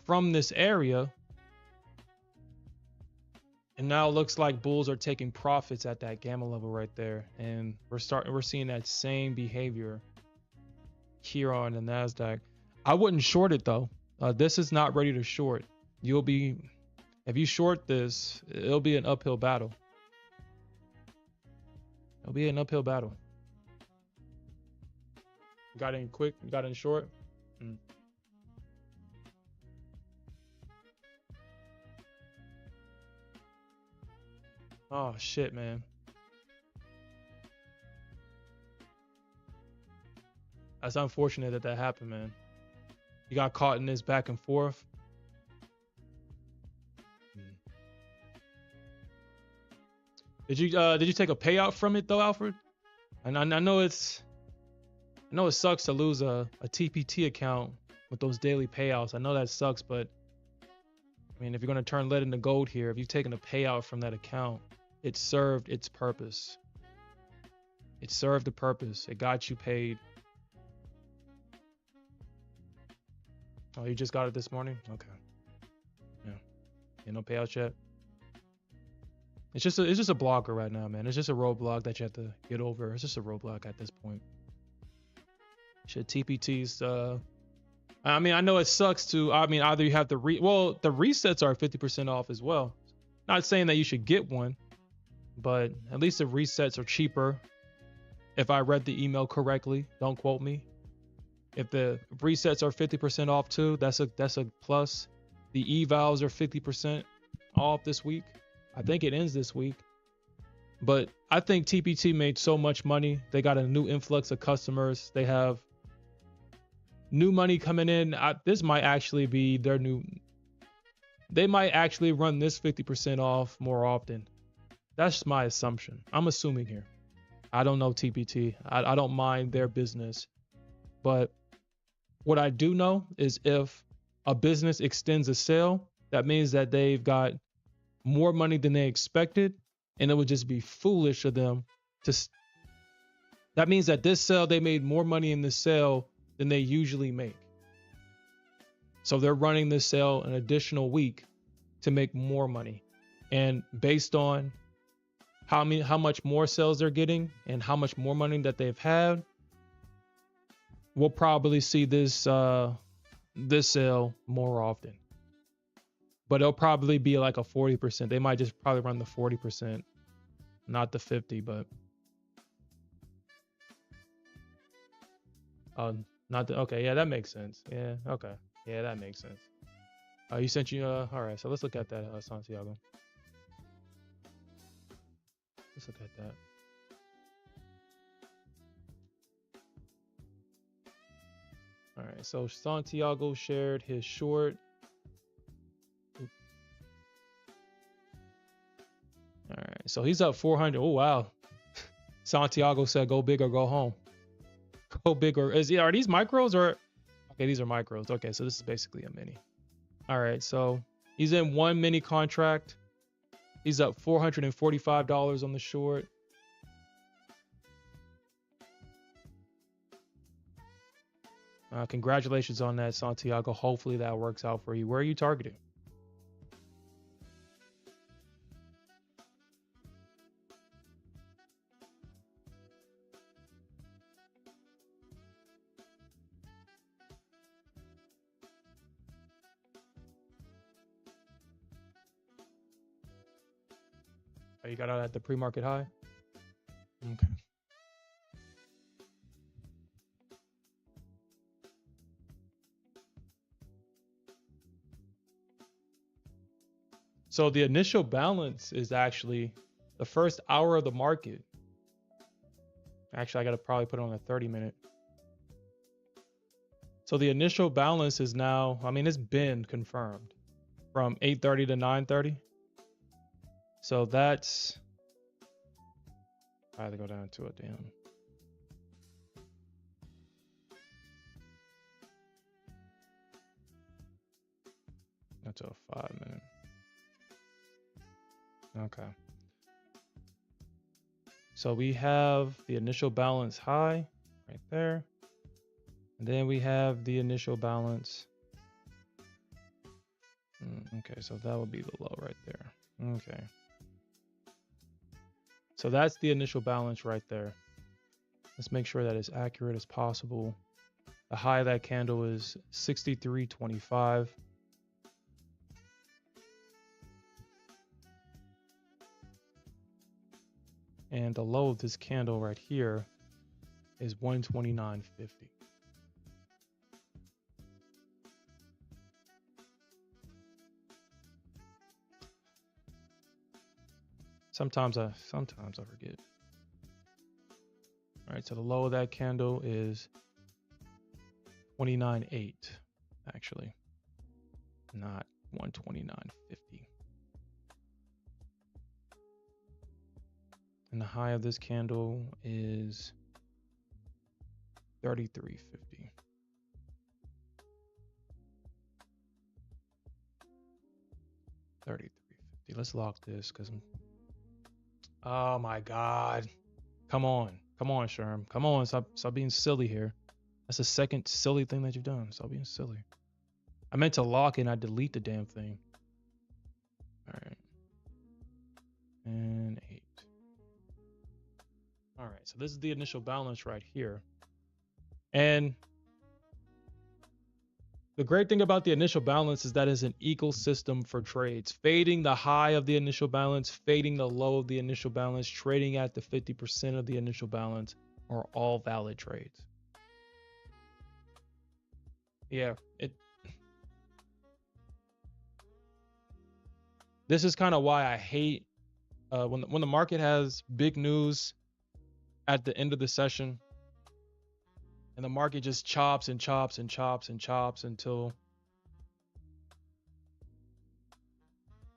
from this area. And now it looks like bulls are taking profits at that gamma level right there. And we're seeing that same behavior here on the Nasdaq. I wouldn't short it though. This is not ready to short. If you short this, it'll be an uphill battle. It'll be an uphill battle. Got in quick, got in short. Oh shit, man. That's unfortunate that happened, man. You got caught in this back and forth. Did you take a payout from it though, Alfred? And I know it sucks to lose a TPT account with those daily payouts. I know that sucks, but I mean, if you're gonna turn lead into gold here, if you've taken a payout from that account, it served its purpose. It served the purpose. It got you paid. Oh, you just got it this morning? Okay. Yeah, no payouts yet. It's just a blocker right now, man. It's just a roadblock that you have to get over. It's just a roadblock at this point. Shit, TPTs. I mean, I know it sucks to. I mean, either you have the the resets are 50% off as well. Not saying that you should get one, but at least the resets are cheaper. If I read the email correctly, don't quote me. If the resets are 50% off too, that's a plus. The evals are 50% off this week. I think it ends this week. But I think TPT made so much money. They got a new influx of customers. They have new money coming in. This might actually be their new. They might actually run this 50% off more often. That's my assumption. I'm assuming here. I don't know TPT. I don't mind their business. But what I do know is if a business extends a sale, that means that they've got more money than they expected, and it would just be foolish of them to. That means that this sale, they made more money in this sale than they usually make. So they're running this sale an additional week to make more money. And based on how much more sales they're getting and how much more money that they've had, we'll probably see this sale more often. But it'll probably be like a 40%. They might just probably run the 40%, not the 50, but not the okay, yeah, that makes sense. Yeah, okay. Yeah, that makes sense. You sent you all right, so let's look at that Santiago. Let's look at that. All right, so Santiago shared his short. All right, so he's up 400. Oh wow. Santiago said go big or go home. Go big or are these micros or okay, these are micros. Okay, so this is basically a mini. All right, so he's in one mini contract. He's up $445 on the short. Congratulations on that, Santiago. Hopefully that works out for you. Where are you targeting? Oh, you got out at the pre-market high? Okay. So the initial balance is actually the first hour of the market. Actually, I got to probably put it on a 30-minute. So the initial balance is now, I mean, it's been confirmed from 8:30 to 9:30. So that's, I have to go down to it, damn. That's a 5-minute. Okay. So we have the initial balance high right there. And then we have the initial balance. Okay, so that would be the low right there. Okay. So that's the initial balance right there. Let's make sure that it's accurate as possible. The high of that candle is 63.25. And the low of this candle right here is 129.50. Sometimes I forget. All right, so the low of that candle is 29.8, actually, not 129.50. And the high of this candle is 33.50. Let's lock this because oh my God. Come on, Sherm. Come on, stop being silly here. That's the second silly thing that you've done. Stop being silly. I meant to lock it and I delete the damn thing. All right. And 8. All right, so this is the initial balance right here. And the great thing about the initial balance is that it's an ecosystem for trades. Fading the high of the initial balance, fading the low of the initial balance, trading at the 50% of the initial balance are all valid trades. Yeah, this is kind of why I hate when the market has big news at the end of the session and the market just chops and chops and chops and chops until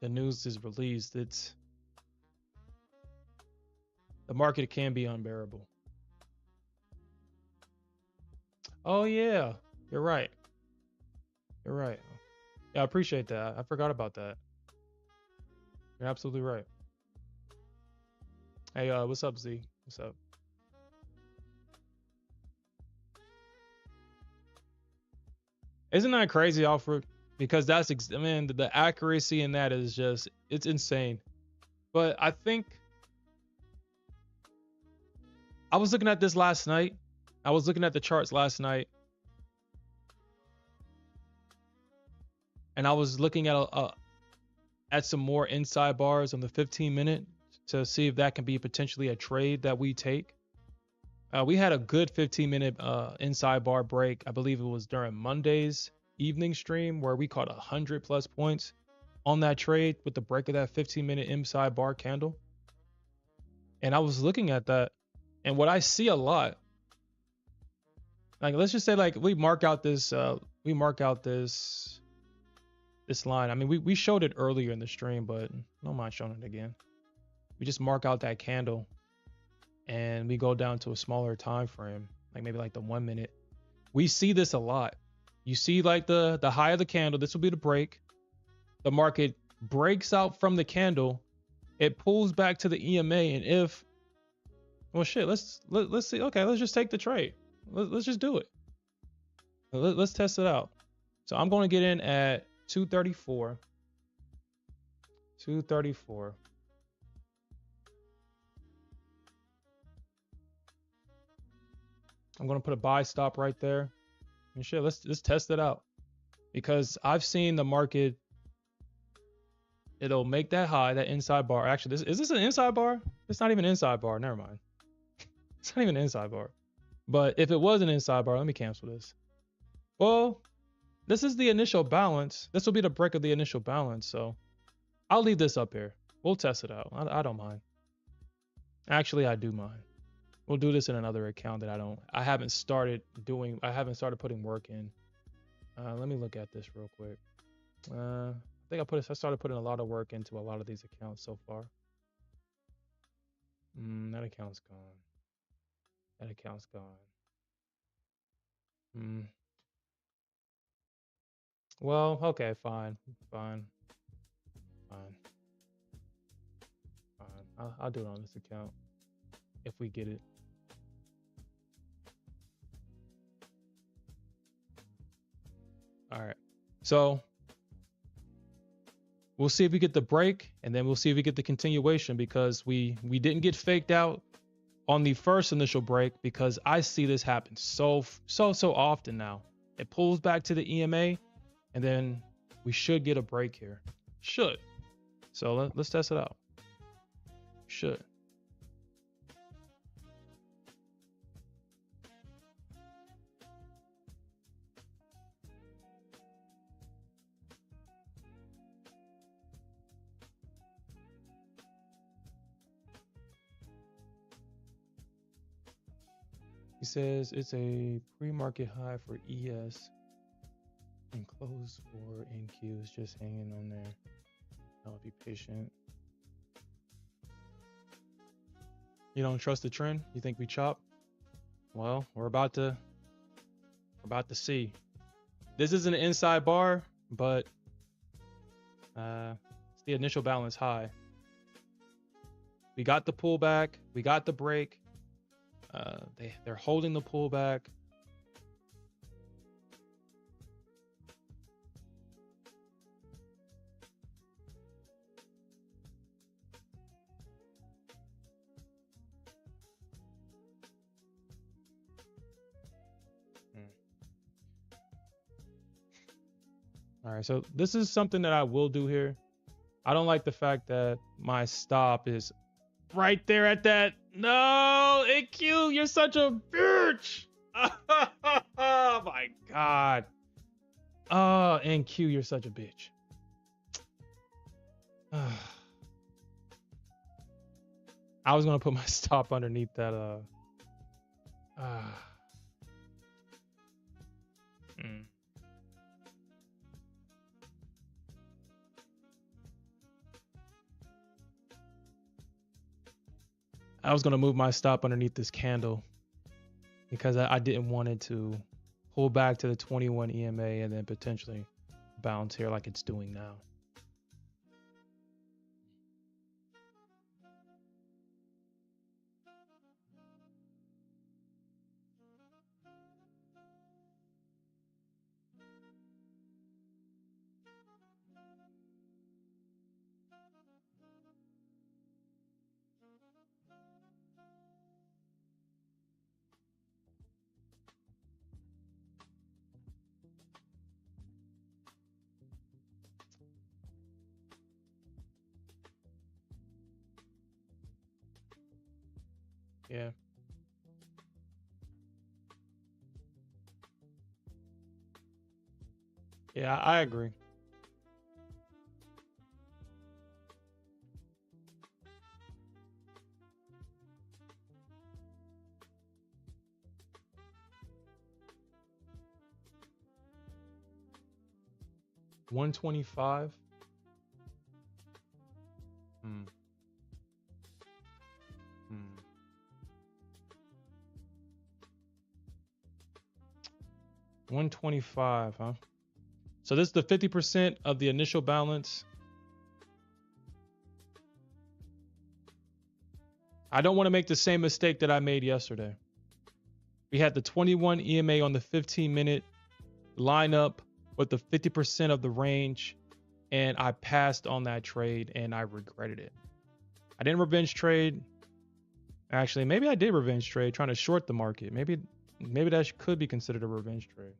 the news is released. The market can be unbearable. Oh yeah, you're right. Yeah, I appreciate that. I forgot about that. You're absolutely right. Hey, what's up, Z? What's up? Isn't that crazy, Alfred? Because that's, I mean, the accuracy in that is just, it's insane. But I think I was looking at this last night. I was looking at the charts last night. And I was looking at some more inside bars on the 15-minute to see if that can be potentially a trade that we take. We had a good 15-minute inside bar break. I believe it was during Monday's evening stream where we caught 100+ points on that trade with the break of that 15-minute inside bar candle. And I was looking at that, and what I see a lot, like let's just say like we mark out this line. I mean, we showed it earlier in the stream, but don't mind showing it again. We just mark out that candle and we go down to a smaller time frame, like maybe like the 1 minute. We see this a lot. You see like the high of the candle, this will be the break. The market breaks out from the candle, it pulls back to the EMA, and if, well shit, let's see. Okay, let's just take the trade. Let's just do it. Let's test it out. So I'm going to get in at 234. 234. I'm going to put a buy stop right there. And shit, let's test it out. Because I've seen the market, it'll make that high, that inside bar. Actually, is this an inside bar? It's not even an inside bar. Never mind. It's not even an inside bar. But if it was an inside bar, let me cancel this. Well, this is the initial balance. This will be the break of the initial balance. So I'll leave this up here. We'll test it out. I don't mind. Actually, I do mind. We'll do this in another account that I haven't started putting work in. Let me look at this real quick. I think I started putting a lot of work into a lot of these accounts so far. That account's gone. That account's gone. Well, okay, fine. I'll do it on this account. if we get it. All right. So we'll see if we get the break, and then we'll see if we get the continuation, because we didn't get faked out on the first initial break, because I see this happen so often now. It pulls back to the EMA, and then we should get a break here. Should. So let's test it out. Should. He says it's a pre-market high for ES and close for NQ is just hanging on there. I'll be patient. You don't trust the trend? You think we chop? Well, we're about to see. This is an inside bar, but it's the initial balance high. We got the pullback. We got the break. They're holding the pullback. All right, so this is something that I will do here. I don't like the fact that my stop is right there at that. No, AQ, you're such a bitch. Oh my God. Oh, NQ, you're such a bitch. I was gonna put my stop underneath that. I was gonna move my stop underneath this candle because I didn't want it to pull back to the 21 EMA and then potentially bounce here like it's doing now. Yeah. Yeah, I agree. $125. 125, huh? So this is the 50% of the initial balance. I don't want to make the same mistake that I made yesterday. We had the 21 EMA on the 15-minute line up with the 50% of the range, and I passed on that trade and I regretted it. I didn't revenge trade. Actually, maybe I did revenge trade trying to short the market. Maybe that could be considered a revenge trade.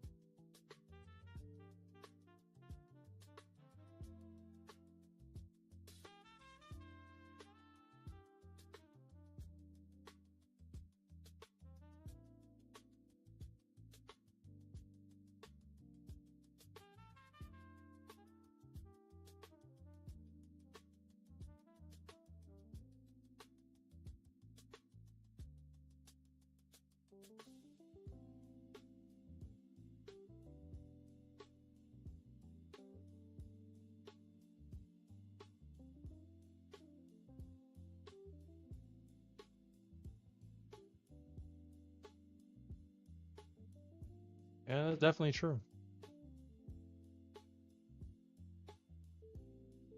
Yeah, that's definitely true.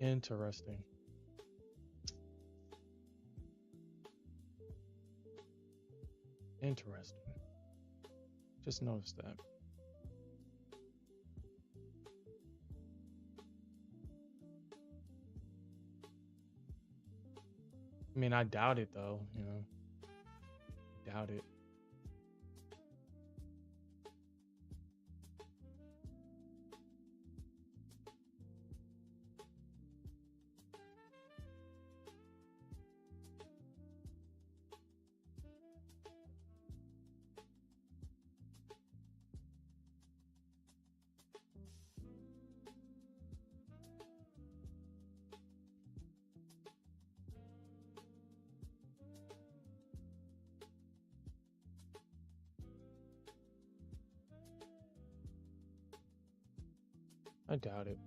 Interesting. Interesting. Just noticed that. I mean, I doubt it though, you know. Doubt it. I doubt it.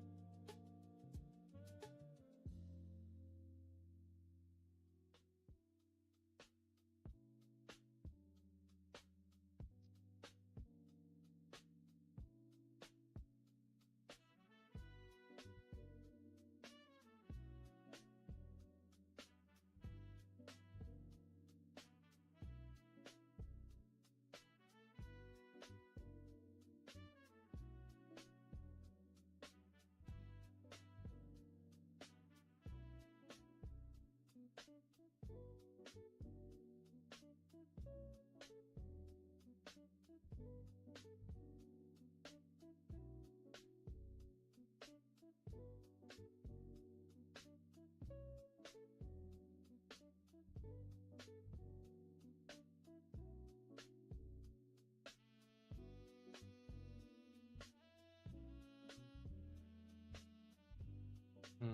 Hmm.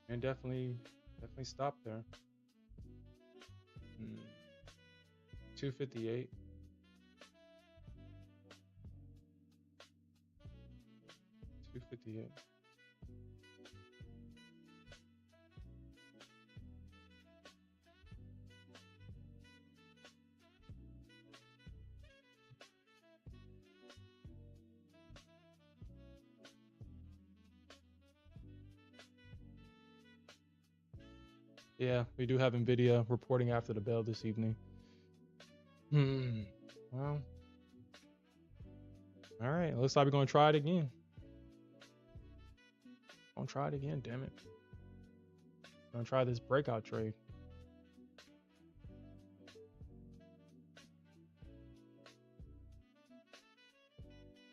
And definitely stop there. 258. Yeah, we do have Nvidia reporting after the bell this evening. Well, all right. Looks like we're gonna try it again. Gonna try it again. Damn it. Gonna try this breakout trade.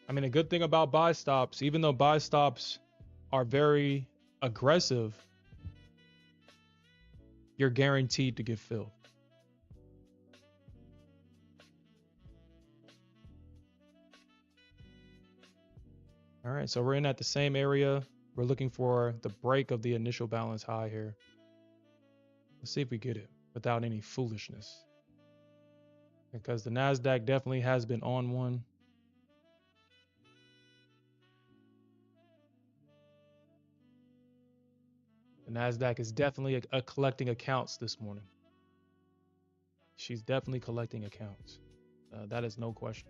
I mean, a good thing about buy stops, even though buy stops are very aggressive, you're guaranteed to get filled. All right, so we're in at the same area. We're looking for the break of the initial balance high here. Let's see if we get it without any foolishness. Because the Nasdaq definitely has been on one. The Nasdaq is definitely collecting accounts this morning. She's definitely collecting accounts. That is no question.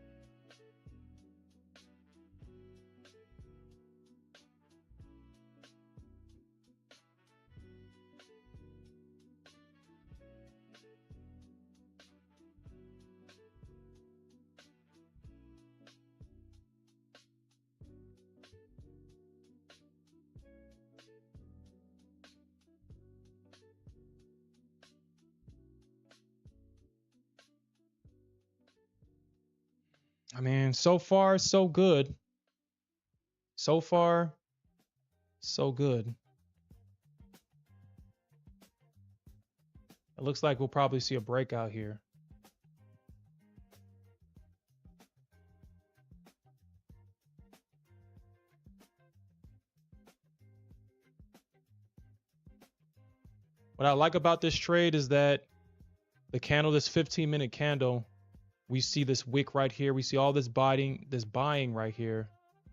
I mean, so far, so good. So far, so good. It looks like we'll probably see a breakout here. What I like about this trade is that the candle, this 15-minute candle, we see this wick right here. We see all this buying right here.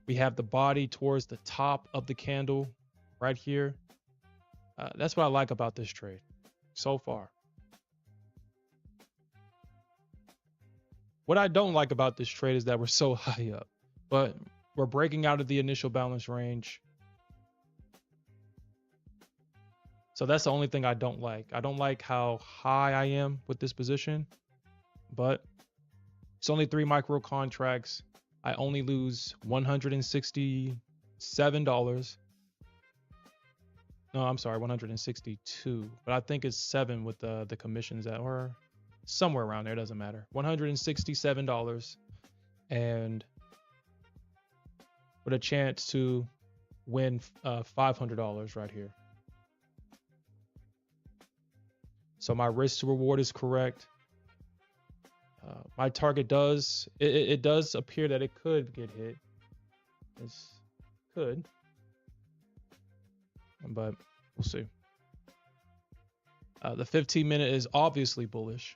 We have the body towards the top of the candle right here. That's what I like about this trade so far. What I don't like about this trade is that we're so high up, but we're breaking out of the initial balance range. So that's the only thing I don't like. I don't like how high I am with this position. but it's only 3 micro contracts. I only lose $167. No, I'm sorry, 162. But I think it's 7 with the commissions that were somewhere around there. Doesn't matter. $167, and with a chance to win $500 right here. So my risk to reward is correct. My target does, it does appear that it could get hit. It could, but we'll see. The 15-minute is obviously bullish.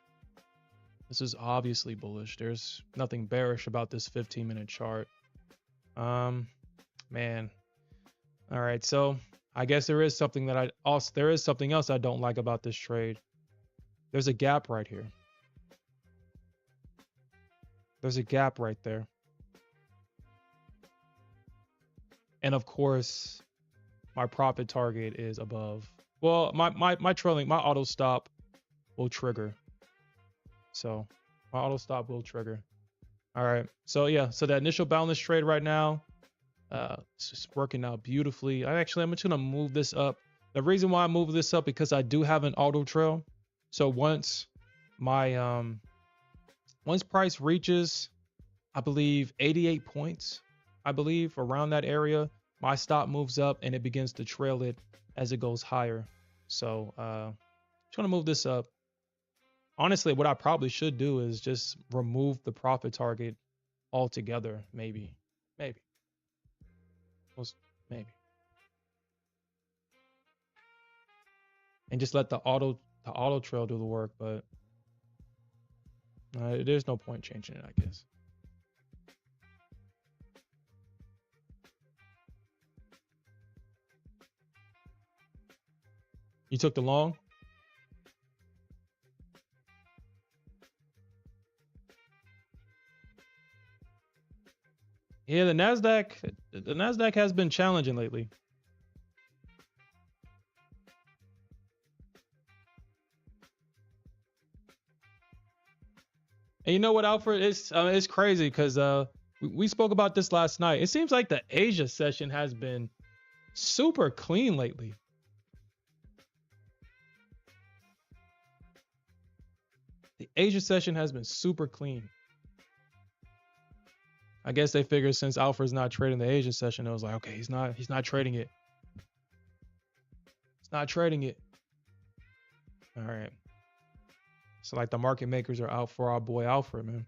This is obviously bullish. There's nothing bearish about this 15-minute chart. Man. All right, so I guess there is something that there is something else I don't like about this trade. There's a gap right here. There's a gap right there. And of course, my profit target is above. Well, my trailing, my auto stop will trigger. So my auto stop will trigger. All right. So yeah, so the initial balance trade right now, it's just working out beautifully. I'm just gonna move this up. The reason why I move this up because I do have an auto trail. So once my once price reaches, I believe 88 points, I believe around that area, my stop moves up and it begins to trail it as it goes higher. So just gonna move this up. Honestly, what I probably should do is just remove the profit target altogether. Maybe. And just let the auto trail do the work, but there's no point changing it, I guess. You took the long? Yeah, the Nasdaq has been challenging lately. And you know what, Alfred? It's crazy because we spoke about this last night. It seems like the Asia session has been super clean lately. The Asia session has been super clean. I guess they figured since Alfred's not trading the Asia session, it was like, okay, he's not trading it. He's not trading it. All right. So like the market makers are out for our boy Alfred, man.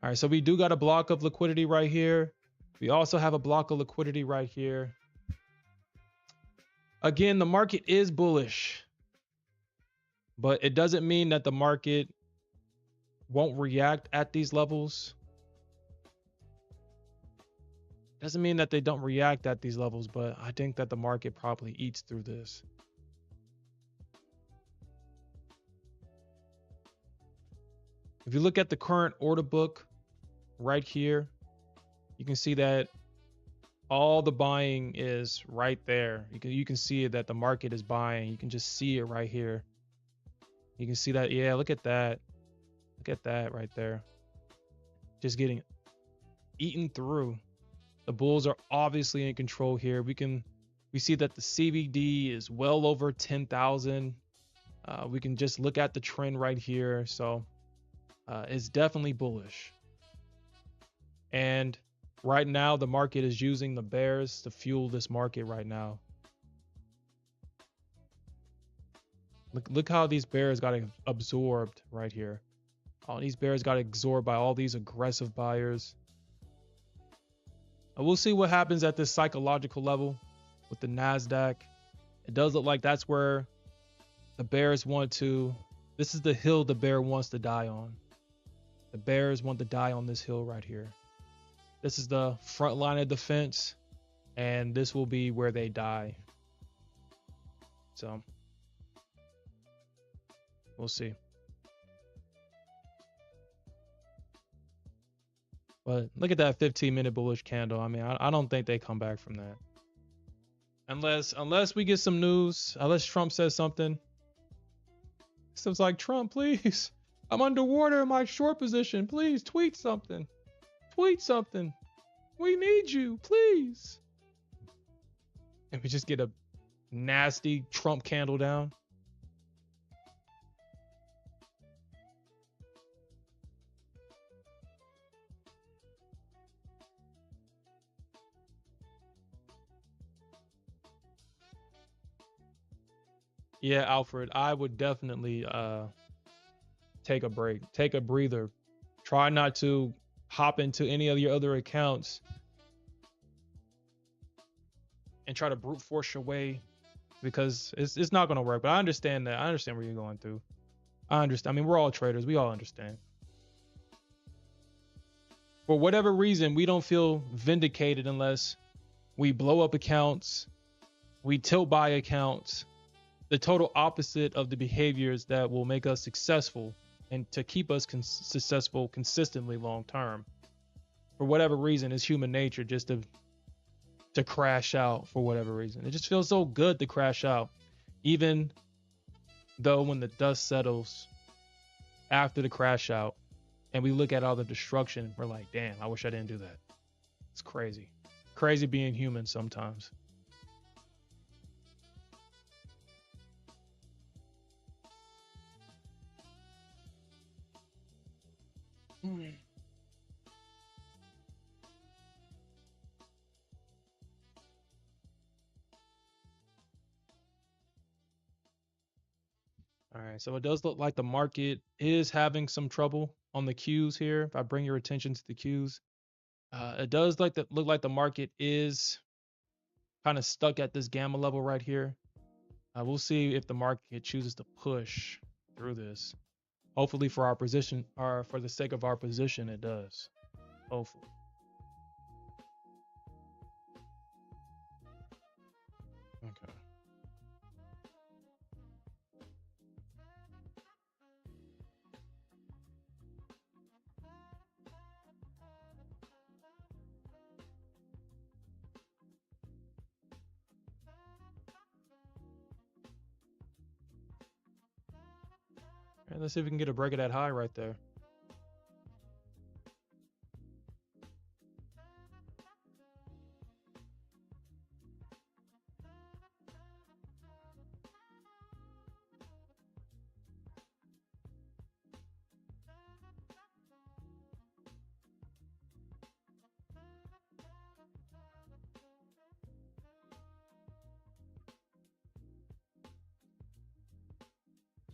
All right, so we do got a block of liquidity right here. We also have a block of liquidity right here. Again, the market is bullish, but it doesn't mean that the market won't react at these levels. Doesn't mean that they don't react at these levels, but I think that the market probably eats through this. If you look at the current order book right here, you can see that all the buying is right there. You can see that the market is buying. You can just see it right here. You can see that. Yeah, look at that. Look at that right there. Just getting eaten through. The bulls are obviously in control here. We see that the CVD is well over 10,000. We can just look at the trend right here. So it's definitely bullish. And right now, the market is using the bears to fuel this market right now. Look how these bears got absorbed right here. All these bears got absorbed by all these aggressive buyers. And we'll see what happens at this psychological level with the Nasdaq. It does look like that's where the bears want to. This is the hill the bear wants to die on. The bears want to die on this hill right here. This is the front line of defense, and this will be where they die. So we'll see. But look at that 15-minute bullish candle. I mean, I don't think they come back from that. Unless we get some news, unless Trump says something. Stuff's like, Trump, please. I'm underwater in my short position. Please tweet something. Tweet something. We need you, please. And we just get a nasty Trump candle down. Yeah, Alfred, I would definitely take a break, take a breather. Try not to hop into any of your other accounts and try to brute force your way, because it's not going to work. But I understand that. I understand where you're going through. I understand. I mean, we're all traders. We all understand. For whatever reason, we don't feel vindicated unless we blow up accounts, we tilt buy accounts, the total opposite of the behaviors that will make us successful and to keep us successful consistently long term. For whatever reason, it's human nature just to crash out for whatever reason. It just feels so good to crash out, even though when the dust settles after the crash out and we look at all the destruction, we're like, damn, I wish I didn't do that. It's crazy. Crazy being human sometimes. All right, so it does look like the market is having some trouble on the cues here. If I bring your attention to the cues, it does look like the market is kind of stuck at this gamma level right here. We'll see if the market chooses to push through this. Hopefully, for our position, or for the sake of our position, it does. Hopefully. Okay. And let's see if we can get a break of that high right there.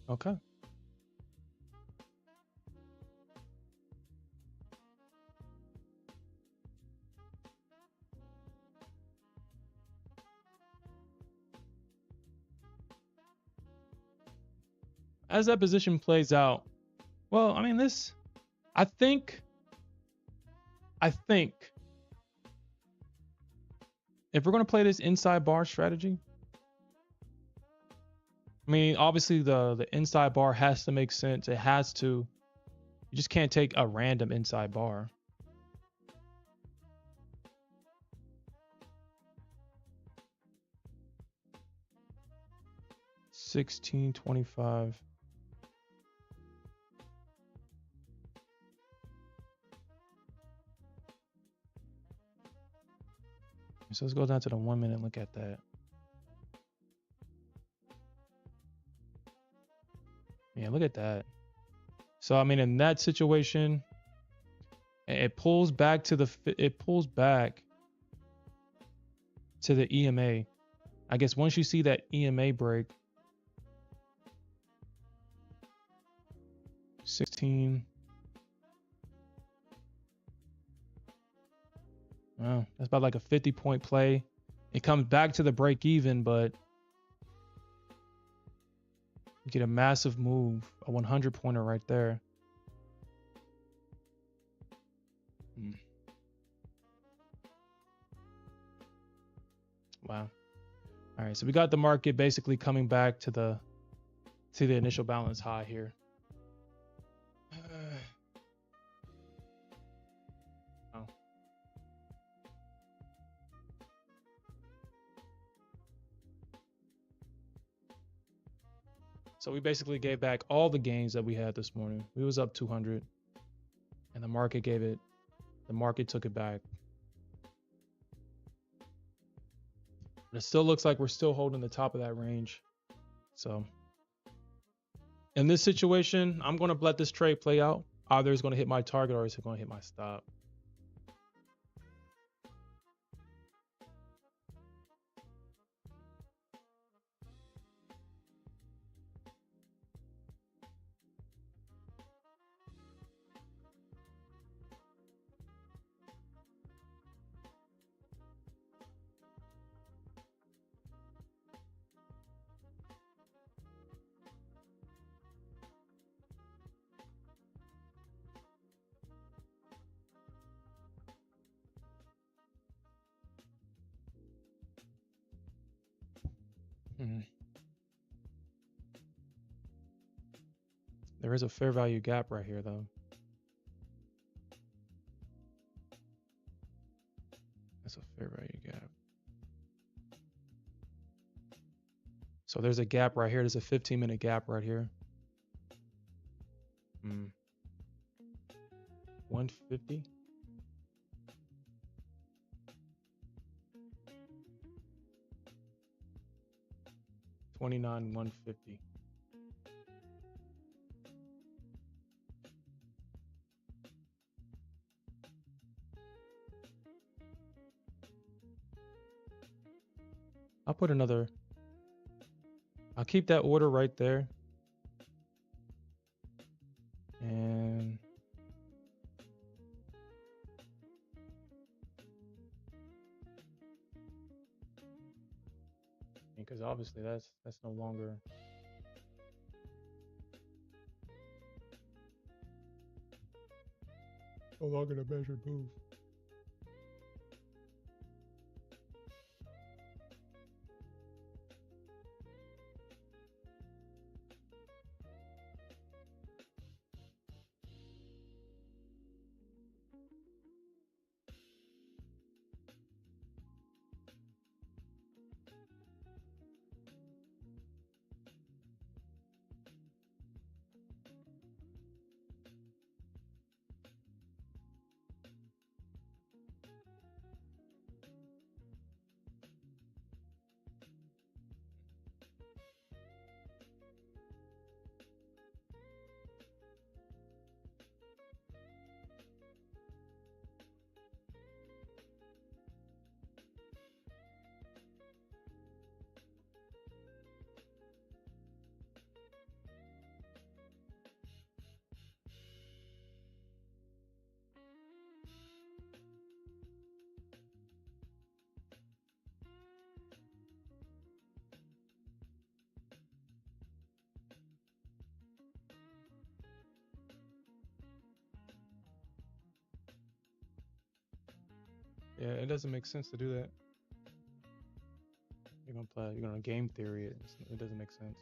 Okay. As that position plays out, well, I mean, I think, I think if we're going to play this inside bar strategy, I mean, obviously the inside bar has to make sense. It has to. You just can't take a random inside bar. $16.25. So let's go down to the 1 minute and look at that. Yeah, look at that. So I mean, in that situation, it pulls back to the EMA. I guess once you see that EMA break, 16. Wow, that's about like a 50-point play. It comes back to the break even, but you get a massive move, a 100-pointer right there. Wow. All right, so we got the market basically coming back to the initial balance high here. Oh. So we basically gave back all the gains that we had this morning. We was up 200 and the market took it back. But it still looks like we're still holding the top of that range. So in this situation, I'm going to let this trade play out. Either it's going to hit my target or it's going to hit my stop. There is a fair value gap right here, though. That's a fair value gap. So there's a gap right here. There's a 15-minute gap right here. 150. $29,150. I'll keep that order right there. And because obviously that's no longer the measured move. Yeah, it doesn't make sense to do that. You're gonna game theory it. It doesn't make sense.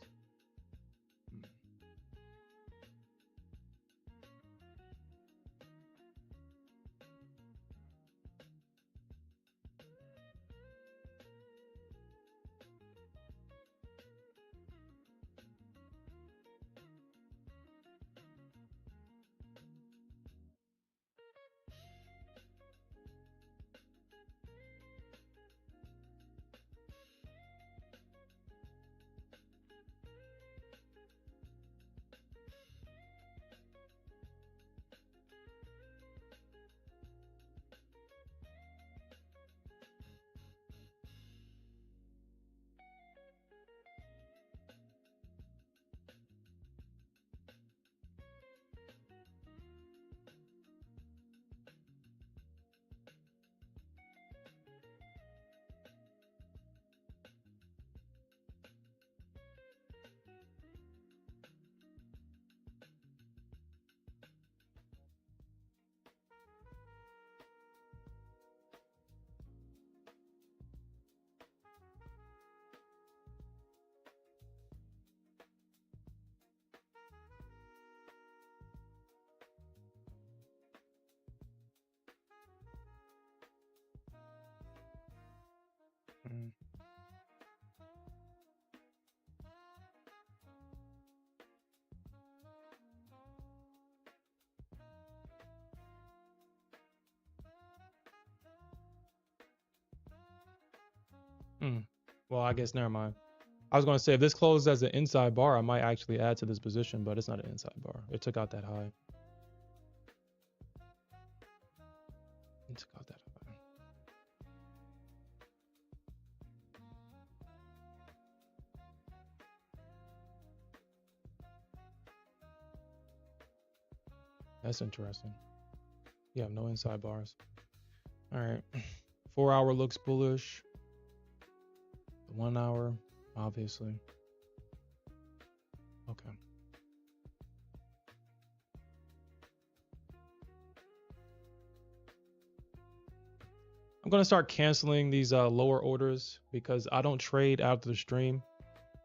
Hmm. Well, I guess never mind. I was going to say if this closes as an inside bar, I might actually add to this position, but it's not an inside bar. It took out that high. It took out that high. That's interesting. You have no inside bars. All right. 4 hour looks bullish. 1 hour, obviously. Okay. I'm going to start canceling these lower orders because I don't trade after the stream.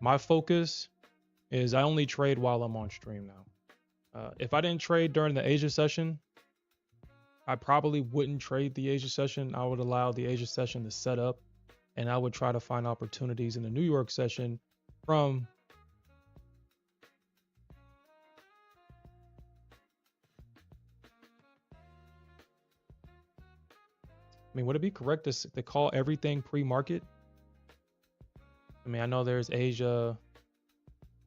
My focus is I only trade while I'm on stream now. If I didn't trade during the Asia session, I probably wouldn't trade the Asia session. I would allow the Asia session to set up, and I would try to find opportunities in the New York session from I mean, would it be correct to call everything pre-market? I mean, I know there's Asia,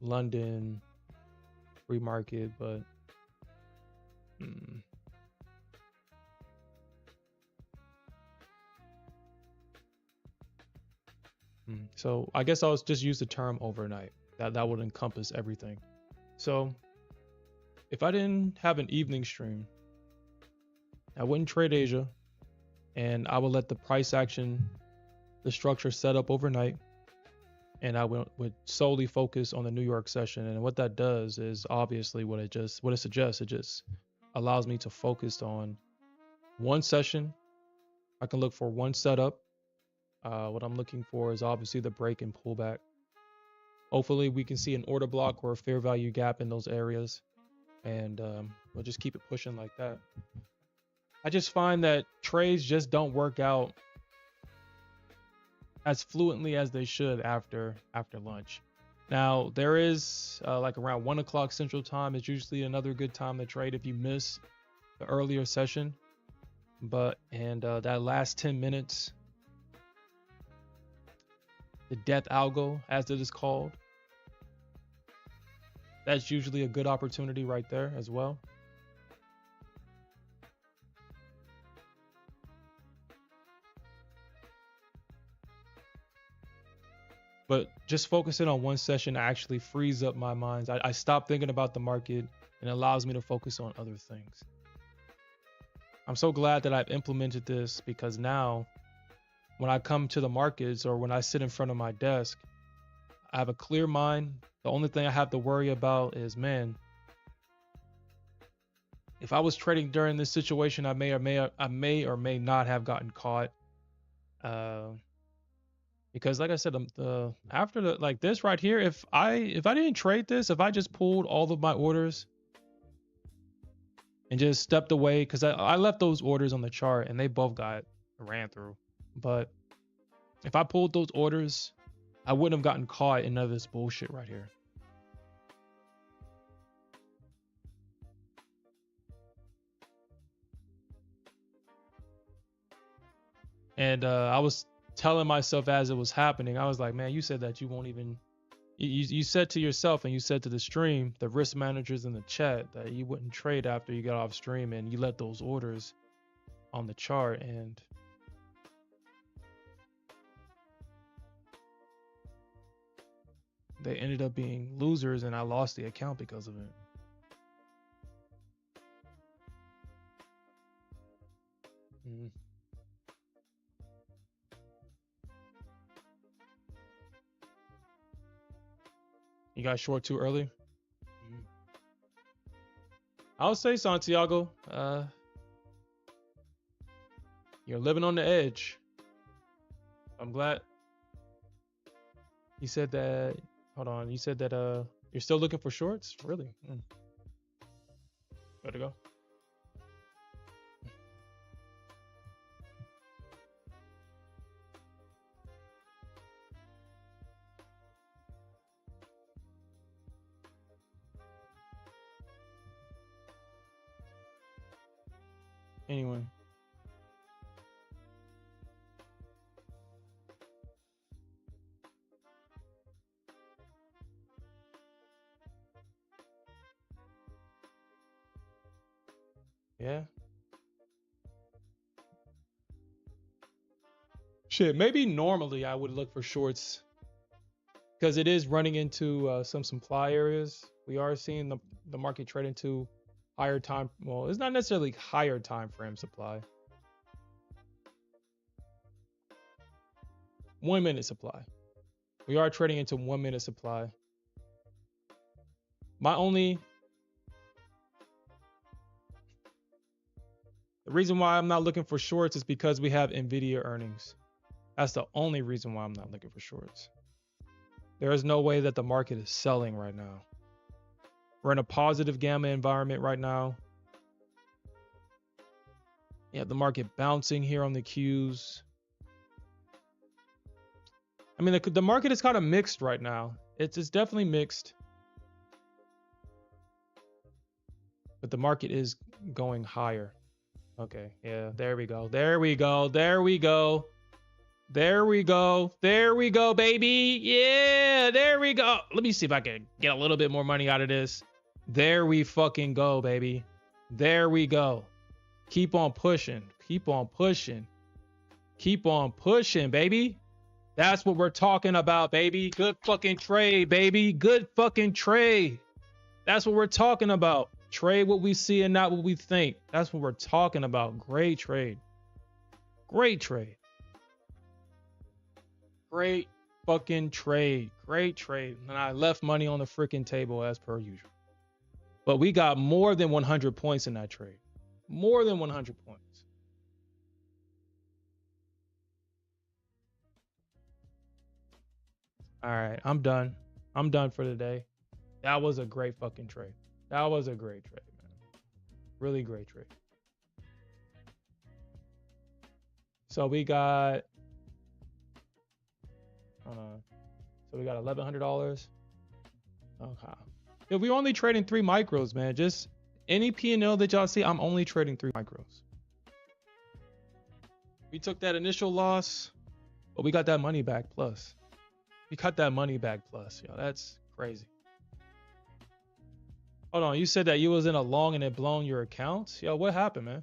London, pre-market, but so I guess I'll just use the term overnight. That would encompass everything. So if I didn't have an evening stream, I wouldn't trade Asia, and I would let the price action, the structure set up overnight, and I would solely focus on the New York session. And what that does is obviously what it suggests. It just allows me to focus on one session. I can look for one setup. What I'm looking for is obviously the break and pullback. Hopefully we can see an order block or a fair value gap in those areas, and we'll just keep it pushing like that. I just find that trades just don't work out as fluently as they should after lunch. Now there is like around 1 o'clock Central Time is usually another good time to trade if you miss the earlier session. But that last 10 minutes, the death algo as it is called, that's usually a good opportunity right there as well. But just focusing on one session actually frees up my mind. I stop thinking about the market and allows me to focus on other things. I'm so glad that I've implemented this, because now when I come to the markets or when I sit in front of my desk, I have a clear mind. The only thing I have to worry about is, man, if I was trading during this situation, I may or may not have gotten caught. Because like I said, after like this right here, if I didn't trade this, if I just pulled all of my orders and just stepped away, because I left those orders on the chart and they both got ran through. But if I pulled those orders, I wouldn't have gotten caught in none of this bullshit right here. And I was telling myself as it was happening, I was like, man, you said that you won't even, you said to yourself and you said to the stream, the risk managers in the chat, that you wouldn't trade after you got off stream, and you let those orders on the chart, and they ended up being losers, and I lost the account because of it. You got short too early? I'll say, Santiago, you're living on the edge. I'm glad. You said that, hold on, you said that you're still looking for shorts? Really? Better go. Anyway. Yeah. Shit, maybe normally I would look for shorts because it is running into some supply areas. We are seeing the market trade into higher time. Well, it's not necessarily higher time frame supply. 1 minute supply. We are trading into 1 minute supply. The reason why I'm not looking for shorts is because we have Nvidia earnings. That's the only reason why I'm not looking for shorts. There is no way that the market is selling right now. We're in a positive gamma environment right now. You have the market bouncing here on the Qs. I mean, the market is kind of mixed right now. It's definitely mixed. But the market is going higher. Okay, yeah, there we go. There we go. There we go. There we go. There we go, baby. Yeah, there we go. Let me see if I can get a little bit more money out of this. There we fucking go, baby. There we go. Keep on pushing. Keep on pushing. Keep on pushing, baby. That's what we're talking about, baby. Good fucking trade, baby. Good fucking trade. That's what we're talking about. Trade what we see and not what we think. That's what we're talking about. Great trade. Great trade. Great fucking trade. Great trade. And I left money on the freaking table as per usual. But we got more than 100 points in that trade. More than 100 points. All right, I'm done. I'm done for today. That was a great fucking trade. That was a great trade, man. Really great trade. So we got, so we got $1,100. Okay. Yeah, we're only trading 3 micros, man. Just any P&L that y'all see, I'm only trading 3 micros. We took that initial loss, but we got that money back plus. We cut that money back plus. Yo, that's crazy. Hold on, you said that you was in a long and it blown your account? Yo, what happened, man?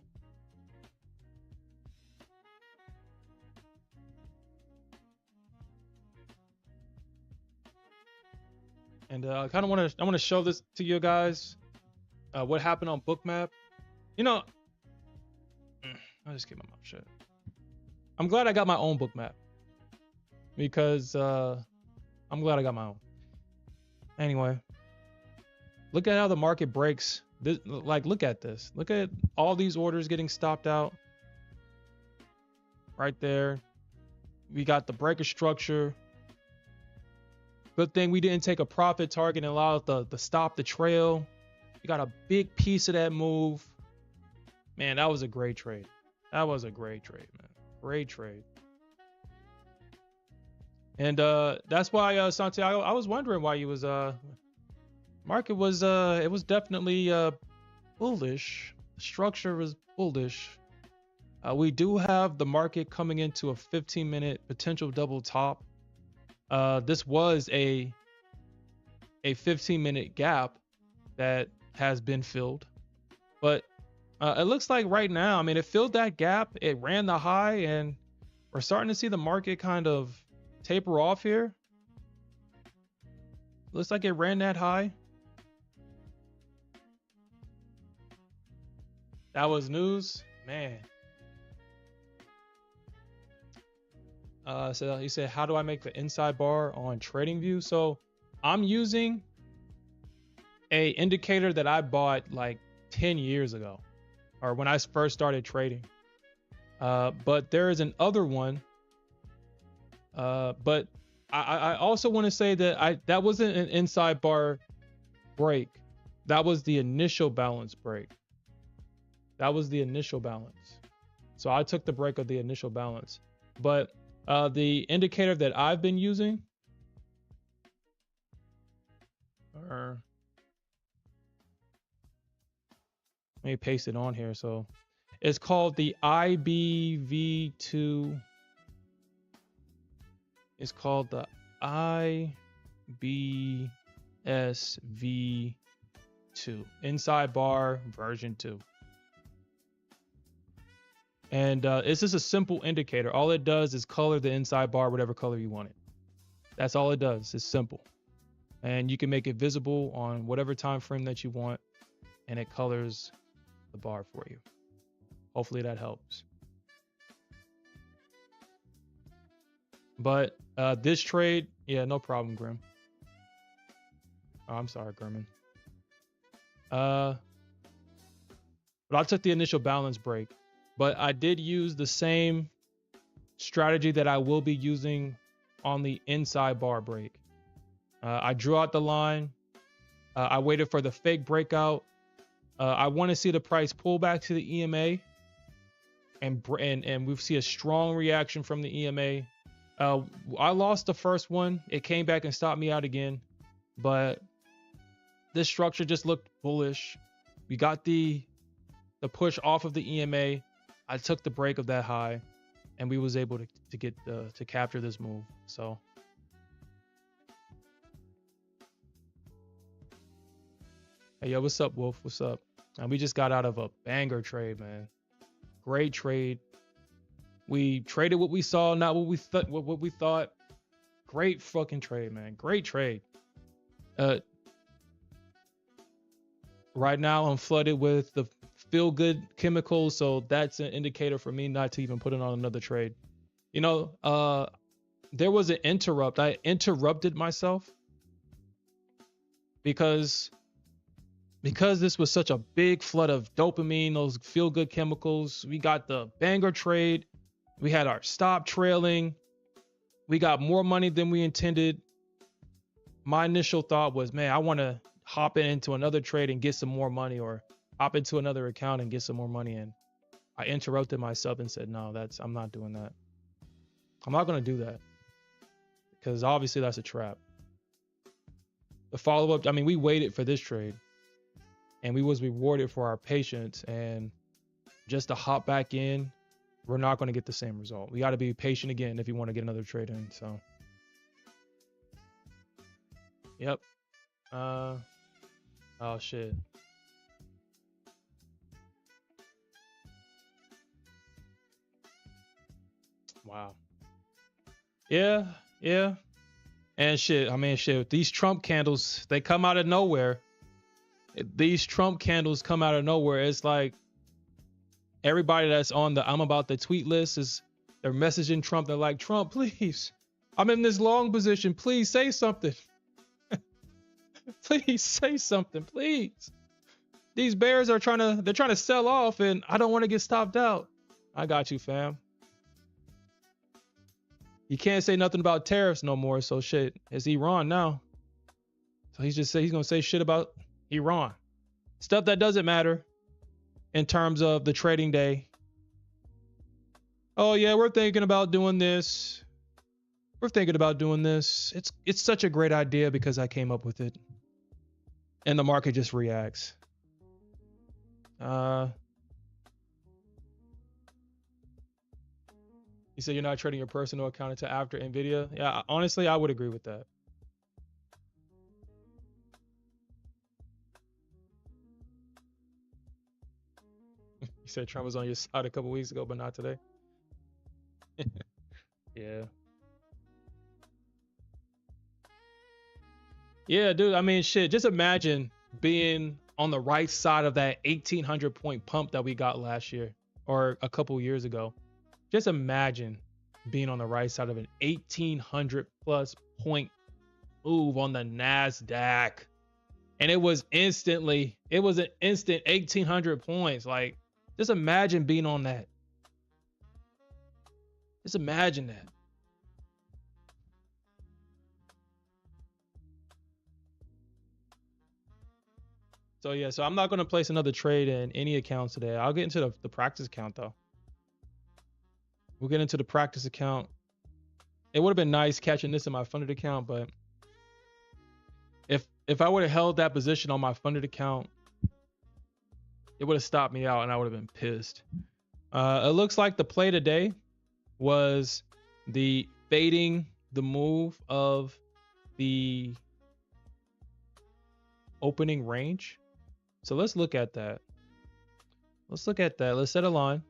And I kind of want to show this to you guys. What happened on Bookmap? You know, I just keep my mouth shut. I'm glad I got my own Bookmap because I'm glad I got my own. Anyway, look at how the market breaks. This, like, look at this. Look at all these orders getting stopped out. Right there. We got the breaker structure. Good thing we didn't take a profit target and allow it to stop the trail. We got a big piece of that move. Man, that was a great trade. That was a great trade, man. Great trade. And that's why Santiago, I was wondering why you was market was it was definitely bullish. Structure was bullish. We do have the market coming into a 15-minute potential double top. This was a 15-minute gap that has been filled, but it looks like right now, I mean, it filled that gap, it ran the high, and we're starting to see the market kind of taper off here. Looks like it ran that high. That was news, man. So he said, how do I make the inside bar on TradingView? So I'm using a indicator that I bought like 10 years ago, or when I first started trading. But there is an other one. But I also want to say that that wasn't an inside bar break. That was the initial balance break. That was the initial balance. So I took the break of the initial balance. But the indicator that I've been using, let me paste it on here. So it's called the IBV2. It's called the IBSV2 inside bar version 2. And it's just a simple indicator. All it does is color the inside bar whatever color you want it. That's all it does. It's simple. And you can make it visible on whatever time frame that you want, and it colors the bar for you. Hopefully that helps. But this trade, yeah, no problem, Grim. Oh, I'm sorry, Grimmin. But I took the initial balance break. But I did use the same strategy that I will be using on the inside bar break. I drew out the line. I waited for the fake breakout. I want to see the price pull back to the EMA, and we see a strong reaction from the EMA. I lost the first one. It came back and stopped me out again, but this structure just looked bullish. We got the push off of the EMA. I took the break of that high, and we was able to get to capture this move. So hey, yo, what's up, Wolf? What's up? And we just got out of a banger trade, man. Great trade. We traded what we saw, not what we thought. What we thought. Great fucking trade, man. Great trade. Right now I'm flooded with the feel good chemicals, so that's an indicator for me not to even put it on another trade. You know, there was an interrupt. I interrupted myself because this was such a big flood of dopamine, those feel good chemicals. We got the banger trade. We had our stop trailing. We got more money than we intended. My initial thought was, man, I want to hop into another trade and get some more money, or hop into another account and get some more money. And I interrupted myself and said, no, I'm not doing that. I'm not going to do that, because obviously that's a trap. The follow-up, I mean, we waited for this trade and we was rewarded for our patience, and just to hop back in, we're not going to get the same result. We got to be patient again if you want to get another trade in. So yep. Oh shit. Wow. Yeah. And shit, I mean, shit, these Trump candles, they come out of nowhere. These Trump candles come out of nowhere. It's like everybody that's on the I'm about to tweet list they're messaging Trump. They're like, Trump, please, I'm in this long position. Please say something. Please say something, please. These bears are trying to sell off, and I don't want to get stopped out. I got you, fam. You can't say nothing about tariffs no more. So shit, it's Iran now. So he's gonna say shit about Iran. Stuff that doesn't matter in terms of the trading day. Oh yeah, we're thinking about doing this. We're thinking about doing this. It's such a great idea because I came up with it. And the market just reacts. You said you're not trading your personal account until after Nvidia. Yeah, honestly, I would agree with that. You said Trump was on your side a couple weeks ago, but not today. Yeah. Yeah, dude. I mean, shit. Just imagine being on the right side of that 1,800 point pump that we got last year or a couple years ago. Just imagine being on the right side of an 1,800 plus point move on the Nasdaq. And it was an instant 1,800 points. Like, just imagine being on that. Just imagine that. So yeah, so I'm not going to place another trade in any accounts today. I'll get into the practice account though. We'll get into the practice account. It would have been nice catching this in my funded account, but if I would have held that position on my funded account, it would have stopped me out and I would have been pissed. It looks like the play today was the fading the move of the opening range. So let's look at that. Let's set a line.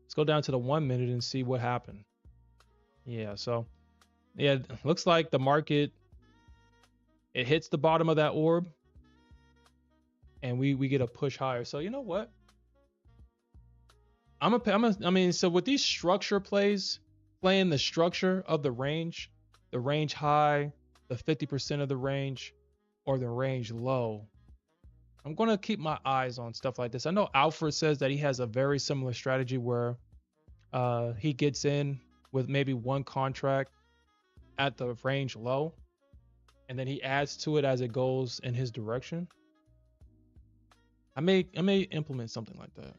Let's go down to the 1 minute and see what happened. Yeah, so yeah, looks like the market, it hits the bottom of that orb and we get a push higher. So you know what? I mean, so with these structure plays, playing the structure of the range high, the 50% of the range, or the range low, I'm going to keep my eyes on stuff like this. I know Alfred says that he has a very similar strategy where he gets in with maybe one contract at the range low, and then he adds to it as it goes in his direction. I may implement something like that.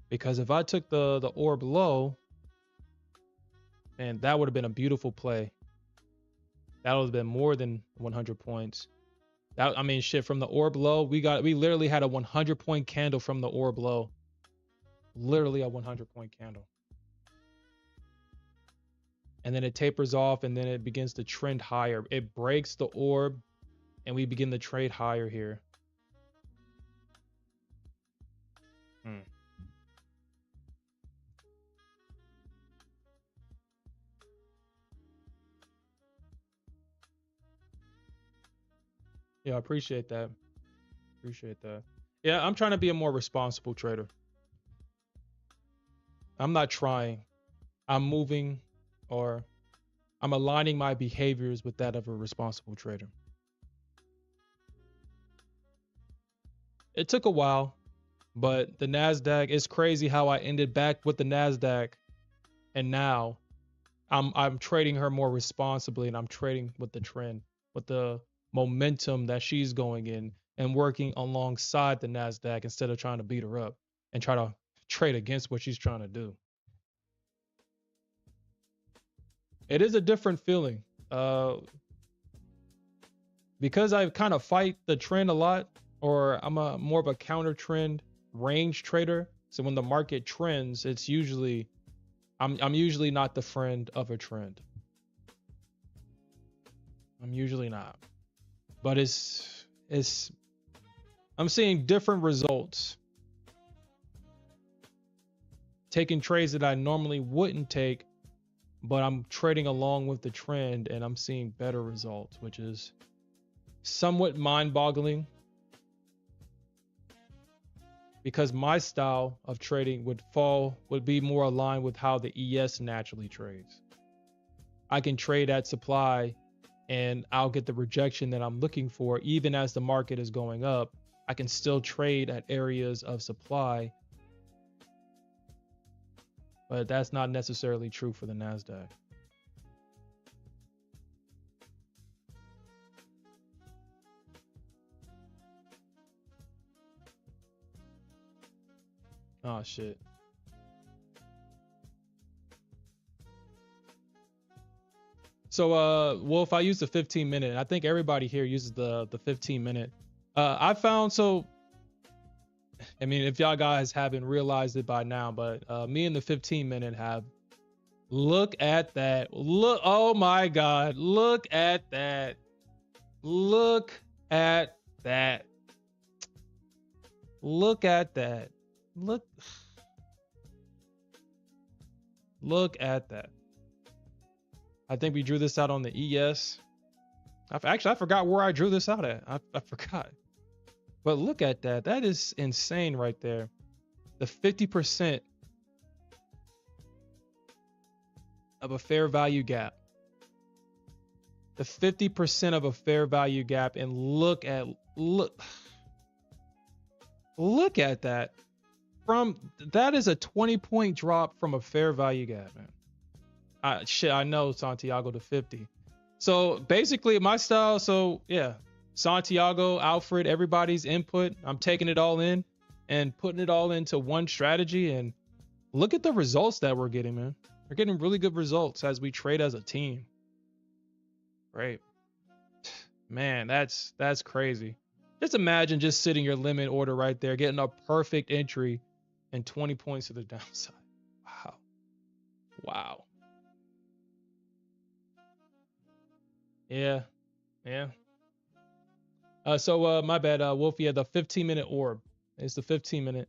Because if I took the orb low, and that would have been a beautiful play. That would have been more than 100 points. That, I mean, shit, from the orb low, we literally had a 100-point candle from the orb low. Literally a 100-point candle. And then it tapers off, and then it begins to trend higher. It breaks the orb, and we begin to trade higher here. Yeah, I appreciate that. Appreciate that. Yeah, I'm trying to be a more responsible trader. I'm not trying. I'm moving, or I'm aligning my behaviors with that of a responsible trader. It took a while, but the Nasdaq, it's crazy how I ended back with the Nasdaq, and now I'm trading her more responsibly, and I'm trading with the trend, with the momentum that she's going in, and working alongside the Nasdaq instead of trying to beat her up and try to trade against what she's trying to do. It is a different feeling. Because I kind of fight the trend a lot, or I'm a more of a counter trend range trader. So when the market trends, it's usually I'm usually not the friend of a trend. I'm usually not. But I'm seeing different results. Taking trades that I normally wouldn't take, but I'm trading along with the trend and I'm seeing better results, which is somewhat mind-boggling, because my style of trading would be more aligned with how the ES naturally trades. I can trade at supply and I'll get the rejection that I'm looking for. Even as the market is going up, I can still trade at areas of supply, but that's not necessarily true for the Nasdaq. Oh shit. So Wolf, I use the 15-minute. I think everybody here uses the 15-minute. I found, so I mean, if y'all guys haven't realized it by now, but me and the 15-minute have, look at that. Look, oh my God, look at that. Look at that. Look at that. Look at that. I think we drew this out on the ES. I forgot where I drew this out at. I forgot. But look at that. That is insane right there. The 50% of a fair value gap. The 50% of a fair value gap, and look at that. That is a 20-point drop from a fair value gap, man. I know Santiago to 50. So basically my style, so yeah, Santiago, Alfred, everybody's input, I'm taking it all in and putting it all into one strategy, and look at the results that we're getting, man. We're getting really good results as we trade as a team. Great. Man, that's crazy. Just imagine just sitting your limit order right there, getting a perfect entry and 20 points to the downside. Wow. Wow. Yeah. So my bad, Wolfie, had the 15-minute orb. It's the 15-minute.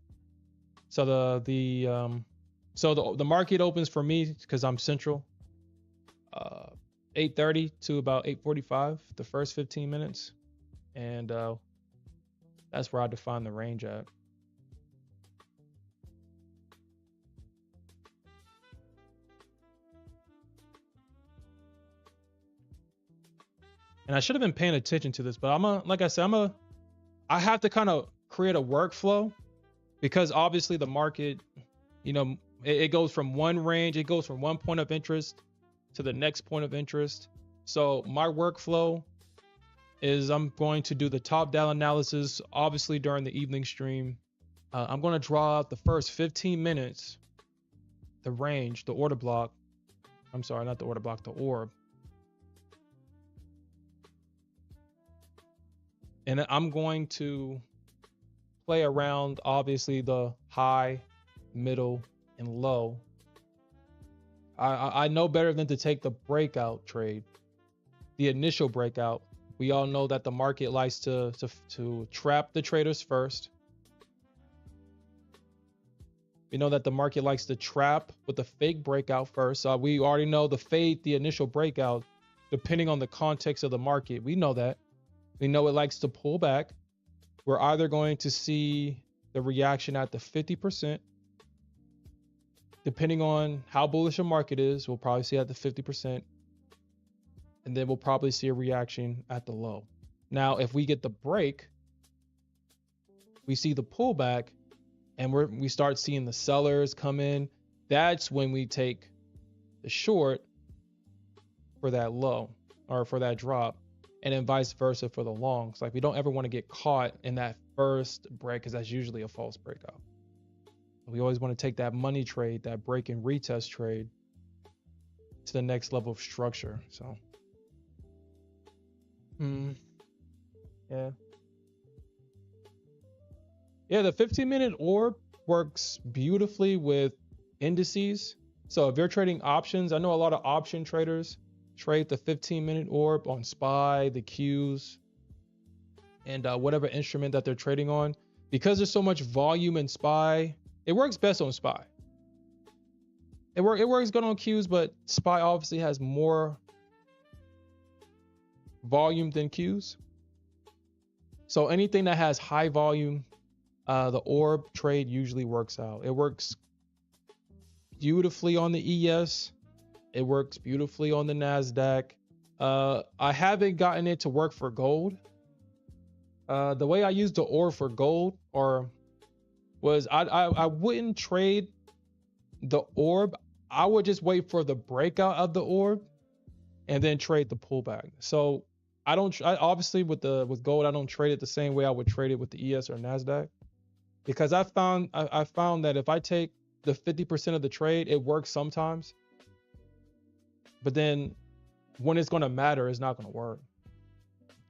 So the market opens for me because I'm central. 8:30 to about 8:45, the first 15 minutes, and that's where I define the range at. And I should have been paying attention to this, but I have to kind of create a workflow because obviously the market, it goes from one range, it goes from one point of interest to the next point of interest. So my workflow is I'm going to do the top down analysis, obviously during the evening stream. I'm going to draw out the first 15 minutes, the range, the order block. I'm sorry, not the order block, the orb. And I'm going to play around, obviously, the high, middle, and low. I know better than to take the breakout trade, the initial breakout. We all know that the market likes to trap the traders first. We know that the market likes to trap with the fake breakout first. We already know the fade, the initial breakout, depending on the context of the market. We know that. We know it likes to pull back. We're either going to see the reaction at the 50%. Depending on how bullish a market is, we'll probably see at the 50%. And then we'll probably see a reaction at the low. Now, if we get the break, we see the pullback, and we start seeing the sellers come in. That's when we take the short for that low or for that drop. And then vice versa for the longs. Like, we don't ever want to get caught in that first break because that's usually a false breakout. We always want to take that money trade, that break and retest trade to the next level of structure. So, yeah. Yeah, the 15-minute orb works beautifully with indices. So if you're trading options, I know a lot of option traders trade the 15-minute orb on SPY, the Qs, and whatever instrument that they're trading on. Because there's so much volume in SPY, it works best on SPY. It works good on Qs, but SPY obviously has more volume than Qs. So anything that has high volume, the orb trade usually works out. It works beautifully on the ES. It works beautifully on the Nasdaq. I haven't gotten it to work for gold. The way I used the orb for gold was I wouldn't trade the orb. I would just wait for the breakout of the orb and then trade the pullback. So I obviously with gold, I don't trade it the same way I would trade it with the ES or Nasdaq, because I found that if I take the 50% of the trade, it works sometimes. But then when it's going to matter, it's not going to work.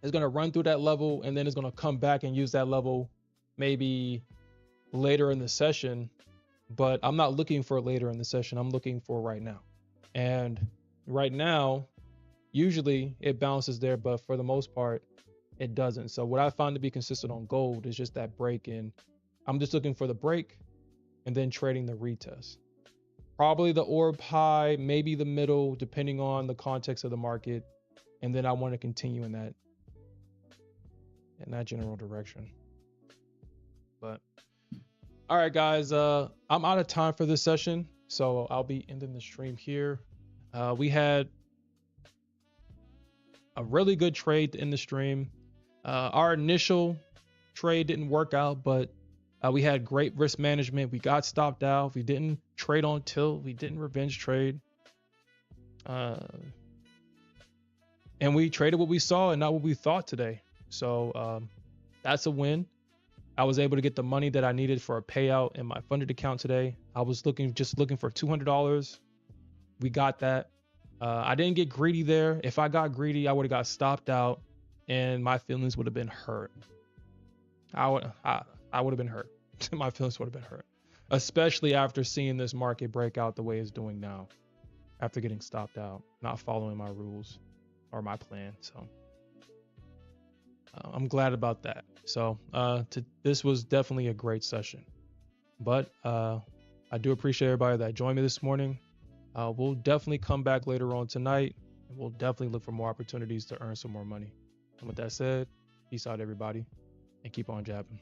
It's going to run through that level and then it's going to come back and use that level maybe later in the session. But I'm not looking for later in the session. I'm looking for right now. And right now, usually it bounces there, but for the most part, it doesn't. So what I found to be consistent on gold is just that break in. I'm just looking for the break and then trading the retest. Probably the orb high, maybe the middle, depending on the context of the market. And then I want to continue in that general direction. But all right, guys, I'm out of time for this session, so I'll be ending the stream here. We had a really good trade in the stream. Our initial trade didn't work out, but we had great risk management. We got stopped out. We didn't trade on tilt. We didn't revenge trade. And we traded what we saw and not what we thought today. So that's a win. I was able to get the money that I needed for a payout in my funded account today. I was just looking for $200. We got that. I didn't get greedy there. If I got greedy, I would have got stopped out and my feelings would have been hurt. I would have been hurt. My feelings would have been hurt, especially after seeing this market break out the way it's doing now, after getting stopped out, not following my rules or my plan. So I'm glad about that. So this was definitely a great session. But I do appreciate everybody that joined me this morning. We'll definitely come back later on tonight, and we'll definitely look for more opportunities to earn some more money. And with that said, peace out, everybody, and keep on jabbing.